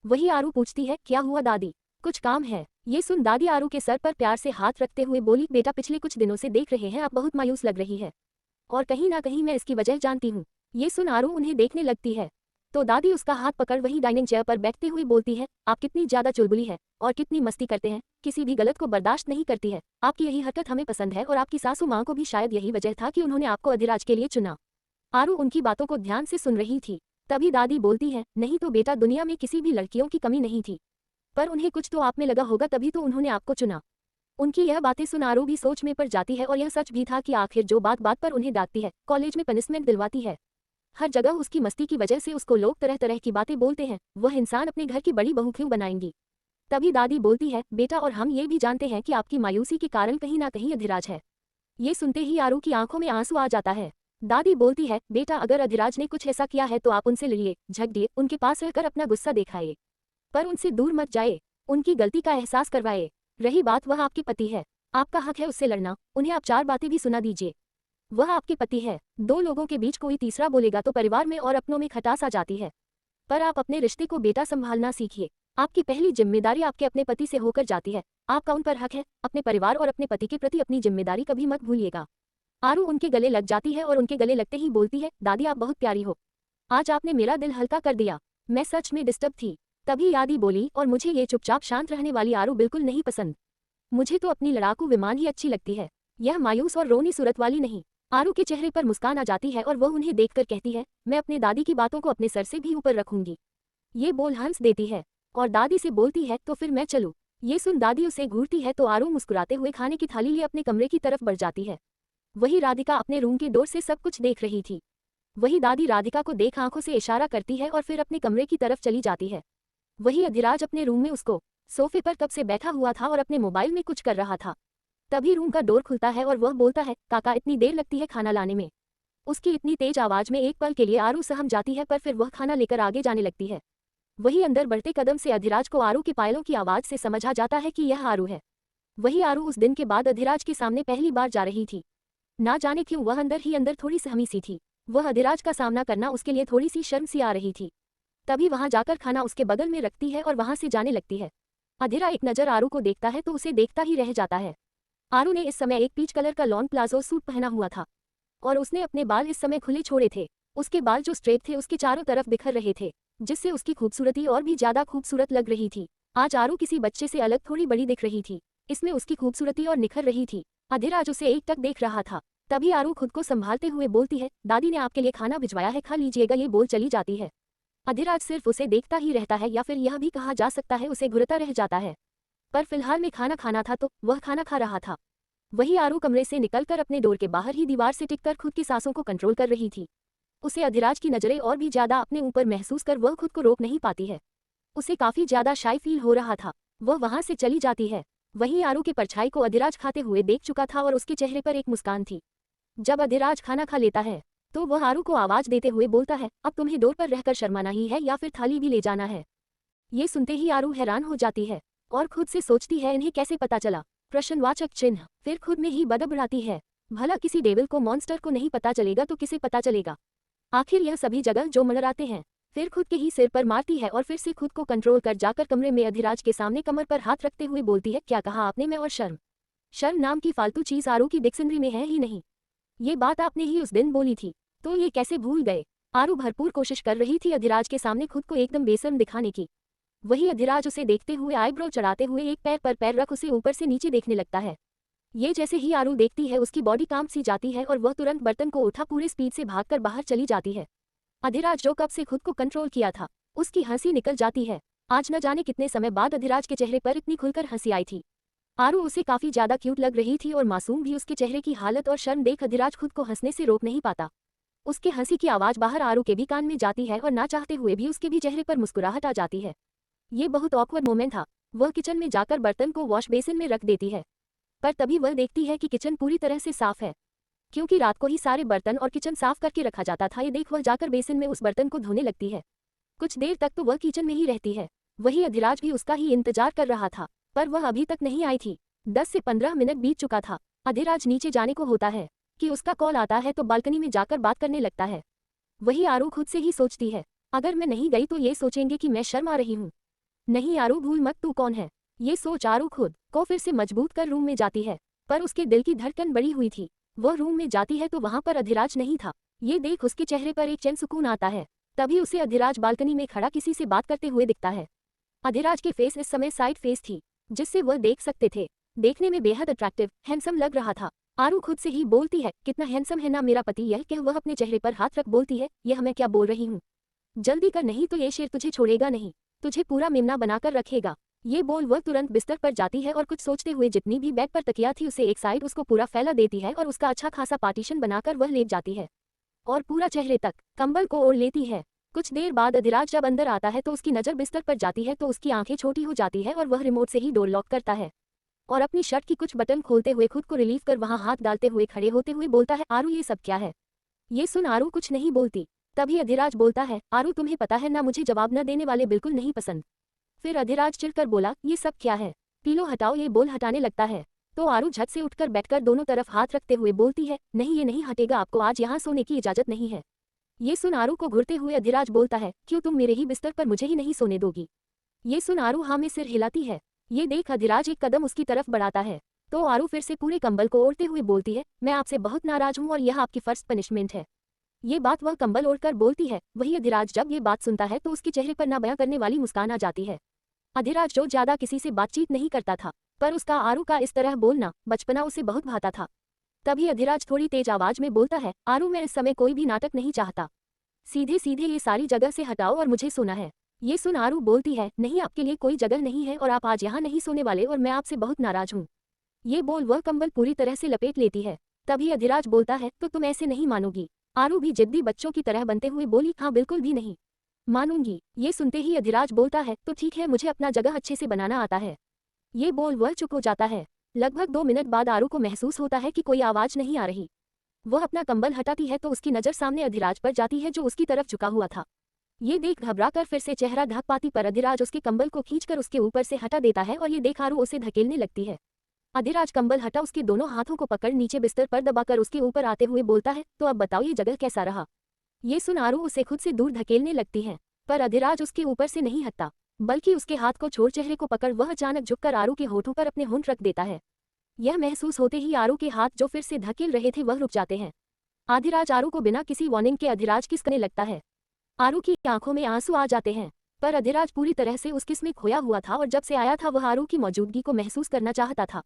वही आरू पूछती है, क्या हुआ दादी, कुछ काम है। ये सुन दादी आरू के सर पर प्यार से हाथ रखते हुए बोली, बेटा पिछले कुछ दिनों से देख रहे हैं आप बहुत मायूस लग रही है और कहीं ना कहीं मैं इसकी वजह जानती हूँ। ये सुन आरू उन्हें देखने लगती है तो दादी उसका हाथ पकड़ वही डाइनिंग चेयर पर बैठते हुए बोलती है, आप कितनी ज्यादा चुलबुली है और कितनी मस्ती करते हैं, किसी भी गलत को बर्दाश्त नहीं करती है। आपकी यही हरकत हमें पसंद है और आपकी सासू माँ को भी शायद यही वजह था कि उन्होंने आपको अधिराज के लिए चुना। आरू उनकी बातों को ध्यान से सुन रही थी। तभी दादी बोलती है, नहीं तो बेटा दुनिया में किसी भी लड़कियों की कमी नहीं थी, पर उन्हें कुछ तो आप में लगा होगा तभी तो उन्होंने आपको चुना। उनकी यह बातें सुन आरू भी सोच में पड़ जाती है और यह सच भी था कि आखिर जो बात बात पर उन्हें डांटती है, कॉलेज में पनिशमेंट दिलवाती है, हर जगह उसकी मस्ती की वजह से उसको लोग तरह तरह की बातें बोलते हैं, वह इंसान अपने घर की बड़ी बहू क्यों बनाएंगी। तभी दादी बोलती है, बेटा और हम ये भी जानते हैं कि आपकी मायूसी के कारण कहीं ना कहीं अधिराज है। ये सुनते ही आरू की आंखों में आंसू आ जाता है। दादी बोलती है, बेटा अगर अधिराज ने कुछ ऐसा किया है तो आप उनसे लड़िए, झगड़िए, उनके पास रहकर अपना गुस्सा दिखाइए, पर उनसे दूर मत जाए, उनकी गलती का एहसास करवाए। रही बात वह आपके पति है, आपका हक है उससे लड़ना, उन्हें आप 4 बातें भी सुना दीजिए। वह आपके पति है। 2 लोगों के बीच कोई तीसरा बोलेगा तो परिवार में और अपनों में खटास आ जाती है। पर आप अपने रिश्ते को बेटा संभालना सीखिए। आपकी पहली जिम्मेदारी आपके अपने पति से होकर जाती है। आपका उन पर हक है। अपने परिवार और अपने पति के प्रति अपनी जिम्मेदारी कभी मत भूलिएगा। आरू उनके गले लग जाती है और उनके गले लगते ही बोलती है, दादी आप बहुत प्यारी हो। आज आपने मेरा दिल हल्का कर दिया। मैं सच में डिस्टर्ब थी। तभी यादी बोली, और मुझे ये चुपचाप शांत रहने वाली आरू बिल्कुल नहीं पसंद। मुझे तो अपनी लड़ाकू विमान ही अच्छी लगती है, यह मायूस और रोनी सूरत वाली नहीं। आरू के चेहरे पर मुस्कान आ जाती है और वह उन्हें देखकर कहती है, मैं अपने दादी की बातों को अपने सर से भी ऊपर रखूंगी। ये बोल हंस देती है और दादी से बोलती है, तो फिर मैं चलूं। ये सुन दादी उसे घूरती है तो आरू मुस्कुराते हुए खाने की थाली लिए अपने कमरे की तरफ बढ़ जाती है। वही राधिका अपने रूम के डोर से सब कुछ देख रही थी। वही दादी राधिका को देख आंखों से इशारा करती है और फिर अपने कमरे की तरफ चली जाती है। वही अधिराज अपने रूम में उसको सोफे पर कब से बैठा हुआ था और अपने मोबाइल में कुछ कर रहा था। तभी रूम का डोर खुलता है और वह बोलता है, काका इतनी देर लगती है खाना लाने में। उसकी इतनी तेज आवाज में एक पल के लिए आरू सहम जाती है, पर फिर वह खाना लेकर आगे जाने लगती है। वही अंदर बढ़ते कदम से अधिराज को आरू के पायलों की आवाज से समझ आ जाता है कि यह आरू है। वही आरू उस दिन के बाद अधिराज के सामने पहली बार जा रही थी। ना जाने क्यों वह अंदर ही अंदर थोड़ी सहमी सी थी। वह अधिराज का सामना करना उसके लिए थोड़ी सी शर्म सी आ रही थी। तभी वहां जाकर खाना उसके बगल में रखती है और वहां से जाने लगती है। अधिरा एक नजर आरू को देखता है तो उसे देखता ही रह जाता है। आरू ने इस समय एक पीच कलर का लॉन प्लाजो सूट पहना हुआ था और उसने अपने बाल इस समय खुले छोड़े थे। उसके बाल जो स्ट्रेट थे उसके चारों तरफ बिखर रहे थे, जिससे उसकी खूबसूरती और भी ज्यादा खूबसूरत लग रही थी। आज आरू किसी बच्चे से अलग थोड़ी बड़ी दिख रही थी, इसमें उसकी खूबसूरती और निखर रही थी। अधिराज उसे एकटक देख रहा था। तभी आरू खुद को संभालते हुए बोलती है, दादी ने आपके लिए खाना भिजवाया है, खा लीजिएगा। ये बोल चली जाती है। अधिराज सिर्फ उसे देखता ही रहता है, या फिर यह भी कहा जा सकता है उसे घुरता रह जाता है। पर फिलहाल में खाना खाना था तो वह खाना खा रहा था। वही आरू कमरे से निकलकर अपने डोर के बाहर ही दीवार से टिककर खुद की सांसों को कंट्रोल कर रही थी। उसे अधिराज की नजरें और भी ज्यादा अपने ऊपर महसूस कर वह खुद को रोक नहीं पाती है। उसे काफी ज्यादा शाय फील हो रहा था। वह वहां से चली जाती है। वहीं आरू की परछाई को अधिराज खाते हुए देख चुका था और उसके चेहरे पर एक मुस्कान थी। जब अधिराज खाना खा लेता है तो वह आरू को आवाज देते हुए बोलता है, अब तुम्हें डोर पर रहकर शर्माना ही है या फिर थाली भी ले जाना है। ये सुनते ही आरू हैरान हो जाती है और खुद से सोचती है, इन्हें कैसे पता चला? प्रश्नवाचक चिन्ह। फिर खुद में ही बड़बड़ाती है, भला किसी डेविल को मॉन्स्टर को नहीं पता चलेगा तो किसे पता चलेगा? आखिर यह सभी जगह जो मंडराते हैं। फिर खुद के ही सिर पर मारती है और फिर से खुद को कंट्रोल कर जाकर कमरे में अधिराज के सामने कमर पर हाथ रखते हुए बोलती है, क्या कहा आपने? मैं और शर्म? शर्म नाम की फालतू चीज आरू की डिक्शनरी में है ही नहीं। ये बात आपने ही उस दिन बोली थी, तो ये कैसे भूल गए? आरू भरपूर कोशिश कर रही थी अधिराज के सामने खुद को एकदम बेशर्म दिखाने की। वही अधिराज उसे देखते हुए आईब्रो चढ़ाते हुए एक पैर पर पैर रख उसे ऊपर से नीचे देखने लगता है। ये जैसे ही आरू देखती है उसकी बॉडी कांप सी जाती है और वह तुरंत बर्तन को उठा पूरे स्पीड से भागकर बाहर चली जाती है। अधिराज जो कब से खुद को कंट्रोल किया था, उसकी हंसी निकल जाती है। आज न जाने कितने समय बाद अधिराज के चेहरे पर इतनी खुलकर हंसी आई थी। आरू उसे काफी ज्यादा क्यूट लग रही थी और मासूम भी। उसके चेहरे की हालत और शर्म देख अधिराज खुद को हंसने से रोक नहीं पाता। उसके हंसी की आवाज बाहर आरू के भी कान में जाती है और ना चाहते हुए भी उसके भी चेहरे पर मुस्कुराहट आ जाती है। ये बहुत ऑकवर्ड मोमेंट था। वह किचन में जाकर बर्तन को वॉश बेसिन में रख देती है, पर तभी वह देखती है कि किचन पूरी तरह से साफ है, क्योंकि रात को ही सारे बर्तन और किचन साफ करके रखा जाता था। ये देख वह जाकर बेसिन में उस बर्तन को धोने लगती है। कुछ देर तक तो वह किचन में ही रहती है। वही अधिराज भी उसका ही इंतजार कर रहा था, पर वह अभी तक नहीं आई थी। 10 से 15 मिनट बीत चुका था। अधिराज नीचे जाने को होता है कि उसका कॉल आता है तो बालकनी में जाकर बात करने लगता है। वही आरू खुद से ही सोचती है, अगर मैं नहीं गई तो ये सोचेंगे कि मैं शर्मा रही हूँ। नहीं आरू भूल मत, तू कौन है? ये सोच आरू खुद को फिर से मजबूत कर रूम में जाती है, पर उसके दिल की धड़कन बढ़ी हुई थी। वह रूम में जाती है तो वहां पर अधिराज नहीं था। ये देख उसके चेहरे पर एक चैन सुकून आता है। तभी उसे अधिराज बालकनी में खड़ा किसी से बात करते हुए दिखता है। अधिराज के फेस इस समय साइड फेस थी, जिससे वह देख सकते थे। देखने में बेहद अट्रैक्टिव हैंडसम लग रहा था। आरू खुद से ही बोलती है, कितना हैंडसम है ना मेरा पति। यह कह वह अपने चेहरे पर हाथ रख बोलती है, यह मैं क्या बोल रही हूँ? जल्दी कर, नहीं तो ये शेर तुझे छोड़ेगा नहीं, तुझे पूरा मेमना बनाकर रखेगा। ये बोल वह तुरंत बिस्तर पर जाती है और कुछ सोचते हुए जितनी भी बेड पर तकिया थी उसे एक साइड उसको पूरा फैला देती है और उसका अच्छा खासा पार्टीशन बनाकर वह लेट जाती है और पूरा चेहरे तक कंबल को ओढ़ लेती है। कुछ देर बाद अधिराज जब अंदर आता है तो उसकी नजर बिस्तर पर जाती है तो उसकी आंखें छोटी हो जाती है और वह रिमोट से ही डोर लॉक करता है और अपनी शर्ट की कुछ बटन खोलते हुए खुद को रिलीव कर वहां हाथ डालते हुए खड़े होते हुए बोलता है, आरू ये सब क्या है? ये सुन आरू कुछ नहीं बोलती। तभी अधिराज बोलता है, आरू तुम्हें पता है ना मुझे जवाब न देने वाले बिल्कुल नहीं पसंद। फिर अधिराज चिढ़कर बोला, ये सब क्या है? पीलो हटाओ। ये बोल हटाने लगता है। तो आरू झट से उठकर बैठकर दोनों तरफ हाथ रखते हुए बोलती है, नहीं ये नहीं हटेगा, आपको आज यहाँ सोने की इजाजत नहीं है। ये सुन आरू को घूरते हुए अधिराज बोलता है, क्यों तुम मेरे ही बिस्तर पर मुझे ही नहीं सोने दोगी। ये सुन आरू हाँ में सिर हिलाती है। ये देख अधिराज एक कदम उसकी तरफ बढ़ाता है। तो आरू फिर से पूरे कंबल को ओढ़ते हुए बोलती है, मैं आपसे बहुत नाराज हूँ और यह आपकी फर्स्ट पनिशमेंट है। ये बात वह कंबल ओढ़कर बोलती है। वही अधिराज जब ये बात सुनता है तो उसके चेहरे पर ना बयां करने वाली मुस्कान आ जाती है। अधिराज जो ज्यादा किसी से बातचीत नहीं करता था, पर उसका आरू का इस तरह बोलना बचपना उसे बहुत भाता था। तभी अधिराज थोड़ी तेज आवाज में बोलता है, आरू मैं इस समय कोई भी नाटक नहीं चाहता, सीधे सीधे ये सारी जगह से हटाओ और मुझे सोना है। ये सुन आरू बोलती है, नहीं आपके लिए कोई जगह नहीं है और आप आज यहाँ नहीं सोने वाले और मैं आपसे बहुत नाराज हूँ। ये बोल वह कंबल पूरी तरह से लपेट लेती है। तभी अधिराज बोलता है, तो तुम ऐसे नहीं मानोगी। आरू भी जिद्दी बच्चों की तरह बनते हुए बोली, हाँ बिल्कुल भी नहीं मानूंगी। ये सुनते ही अधिराज बोलता है, तो ठीक है, मुझे अपना जगह अच्छे से बनाना आता है। ये बोल वह चुप हो जाता है। लगभग 2 मिनट बाद आरू को महसूस होता है कि कोई आवाज नहीं आ रही। वह अपना कंबल हटाती है तो उसकी नजर सामने अधिराज पर जाती है जो उसकी तरफ झुका हुआ था। ये देख घबराकर फिर से चेहरा ढक पाती पर अधिराज उसके कंबल को खींचकर उसके ऊपर से हटा देता है और ये देख आरू उसे धकेलने लगती है। अधिराज कंबल हटा उसके दोनों हाथों को पकड़ नीचे बिस्तर पर दबाकर उसके ऊपर आते हुए बोलता है, तो अब बताओ ये जगह कैसा रहा। ये सुन आरू उसे खुद से दूर धकेलने लगती है, पर अधिराज उसके ऊपर से नहीं हटता, बल्कि उसके हाथ को छोड़ चेहरे को पकड़ वह अचानक झुककर आरू के होठों पर अपने होंठ रख देता है। यह महसूस होते ही आरू के हाथ जो फिर से धकेल रहे थे वह रुक जाते हैं। अधिराज आरू को बिना किसी वार्निंग के अधिराज किस करने लगता है। आरू की आंखों में आंसू आ जाते हैं, पर अधिराज पूरी तरह से उस किस में खोया हुआ था और जब से आया था वह आरू की मौजूदगी को महसूस करना चाहता था।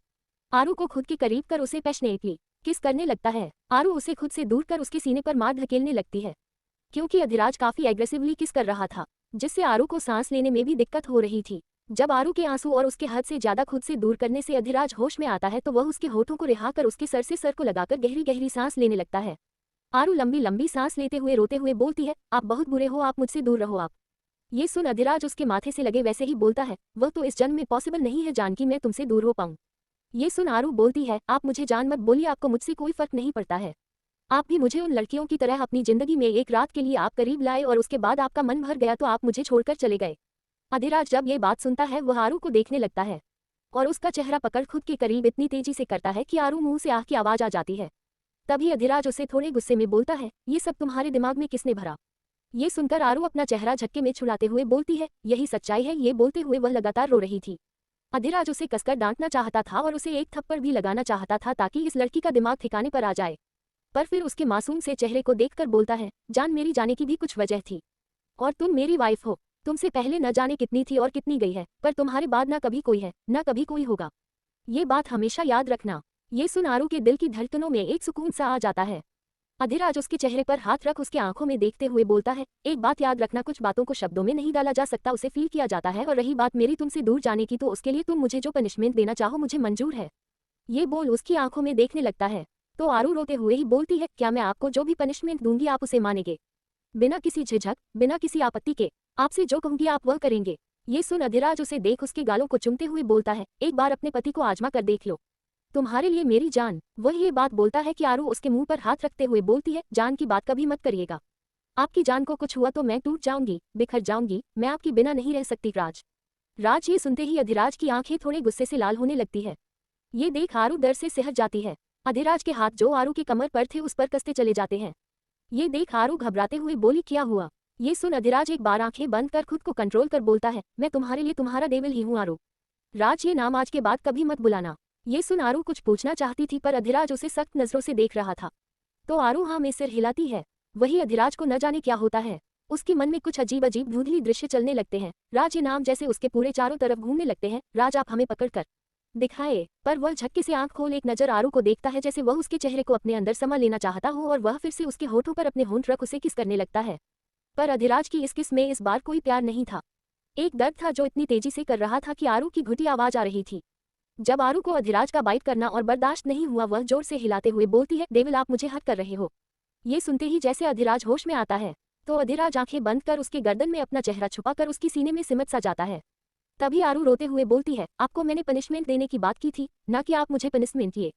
आरू को खुद के करीब कर उसे पैशनेटली किस करने लगता है। आरू उसे खुद से दूर कर उसके सीने पर मार धकेलने लगती है, क्योंकि अधिराज काफी एग्रेसिवली किस कर रहा था, जिससे आरू को सांस लेने में भी दिक्कत हो रही थी। जब आरू के आंसू और उसके हद से ज्यादा खुद से दूर करने से अधिराज होश में आता है तो वह उसके होठों को रिहा कर उसके सर से सर को लगाकर गहरी गहरी सांस लेने लगता है। आरू लंबी लंबी सांस लेते हुए रोते हुए बोलती है, आप बहुत बुरे हो, आप मुझसे दूर रहो आप। ये सुन अधिराज उसके माथे से लगे वैसे ही बोलता है, वह तो इस जन्म में पॉसिबल नहीं है जान कि मैं तुमसे दूर हो पाऊं। ये सुन आरू बोलती है, आप मुझे जान मत बोलिए, आपको मुझसे कोई फर्क नहीं पड़ता है। आप भी मुझे उन लड़कियों की तरह अपनी जिंदगी में एक रात के लिए आप करीब लाए और उसके बाद आपका मन भर गया तो आप मुझे छोड़कर चले गए। अधिराज जब ये बात सुनता है वह आरू को देखने लगता है और उसका चेहरा पकड़ खुद के करीब इतनी तेजी से करता है कि आरू मुंह से आह की आवाज आ जाती है। तभी अधिराज उसे थोड़े गुस्से में बोलता है, ये सब तुम्हारे दिमाग में किसने भरा। ये सुनकर आरू अपना चेहरा झटके में छुड़ाते हुए बोलती है, यही सच्चाई है। ये बोलते हुए वह लगातार रो रही थी। अधिराज उसे कसकर डांटना चाहता था और उसे एक थप्पड़ भी लगाना चाहता था ताकि इस लड़की का दिमाग ठिकाने पर आ जाए, पर फिर उसके मासूम से चेहरे को देखकर बोलता है, जान मेरी जाने की भी कुछ वजह थी और तुम मेरी वाइफ हो। तुमसे पहले न जाने कितनी थी और कितनी गई है, पर तुम्हारे बाद ना कभी कोई है ना कभी कोई होगा। ये बात हमेशा याद रखना। ये सुन आरू के दिल की धड़कनों में एक सुकून सा आ जाता है। अधिराज उसके चेहरे पर हाथ रख उसके आंखों में देखते हुए बोलता है, एक बात याद रखना, कुछ बातों को शब्दों में नहीं डाला जा सकता, उसे फील किया जाता है। और रही बात मेरी तुमसे दूर जाने की, तो उसके लिए तुम मुझे जो पनिशमेंट देना चाहो मुझे मंजूर है। ये बोल उसकी आंखों में देखने लगता है तो आरू रोते हुए ही बोलती है, क्या मैं आपको जो भी पनिशमेंट दूंगी आप उसे मानेंगे, बिना किसी झिझक बिना किसी आपत्ति के। आपसे जो कहूंगी आप वह करेंगे। ये सुन अधिराज उसे देख उसके गालों को चूमते हुए बोलता है, एक बार अपने पति को आजमा कर देख लो, तुम्हारे लिए मेरी जान। वह ये बात बोलता है कि आरू उसके मुंह पर हाथ रखते हुए बोलती है, जान की बात कभी मत करिएगा। आपकी जान को कुछ हुआ तो मैं टूट जाऊंगी, बिखर जाऊंगी, मैं आपकी बिना नहीं रह सकती राज। ये सुनते ही अधिराज की आंखें थोड़े गुस्से से लाल होने लगती है। ये देख आरू डर से सिहर जाती है। अधिराज के हाथ जो आरू की कमर पर थे उस पर कसते चले जाते हैं। ये देख आरू घबराते हुए बोली, क्या हुआ। ये सुन अधिराज एक बार आंखें बंद कर खुद को कंट्रोल कर बोलता है, मैं तुम्हारे लिए तुम्हारा डेविल ही हूँ आरू। राज, ये नाम आज के बाद कभी मत बुलाना। ये सुन आरू कुछ पूछना चाहती थी पर अधिराज उसे सख्त नजरों से देख रहा था, तो आरू हाँ में सिर हिलाती है। वही अधिराज को न जाने क्या होता है, उसके मन में कुछ अजीब अजीब धुंधली दृश्य चलने लगते हैं। राज ये नाम जैसे उसके पूरे चारों तरफ घूमने लगते हैं। राज, आप हमें पकड़ कर दिखाए। पर वह झटके से आंख खोल एक नजर आरू को देखता है, जैसे वह उसके चेहरे को अपने अंदर समा लेना चाहता हो और वह फिर से उसके होठों पर अपने होंठ रख उसे किस करने लगता है। पर अधिराज की इस किस में इस बार कोई प्यार नहीं था, एक दर्द था जो इतनी तेजी से कर रहा था कि आरू की घुटी आवाज आ रही थी। जब आरू को अधिराज का बाइट करना और बर्दाश्त नहीं हुआ, वह जोर से हिलाते हुए बोलती है, डेविल आप मुझे हद कर रहे हो। ये सुनते ही जैसे अधिराज होश में आता है तो अधिराज आंखें बंद कर उसके गर्दन में अपना चेहरा छुपाकर उसकी सीने में सिमट सा जाता है। तभी आरू रोते हुए बोलती है, आपको मैंने पनिशमेंट देने की बात की थी, ना कि आप मुझे पनिशमेंट किए।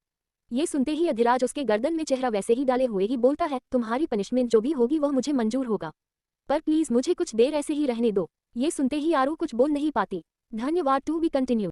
ये सुनते ही अधिराज उसके गर्दन में चेहरा वैसे ही डाले हुए ही बोलता है, तुम्हारी पनिशमेंट जो भी होगी वह मुझे मंजूर होगा, पर प्लीज मुझे कुछ देर ऐसे ही रहने दो। ये सुनते ही आरू कुछ बोल नहीं पाती। धन्यवाद। To be continue.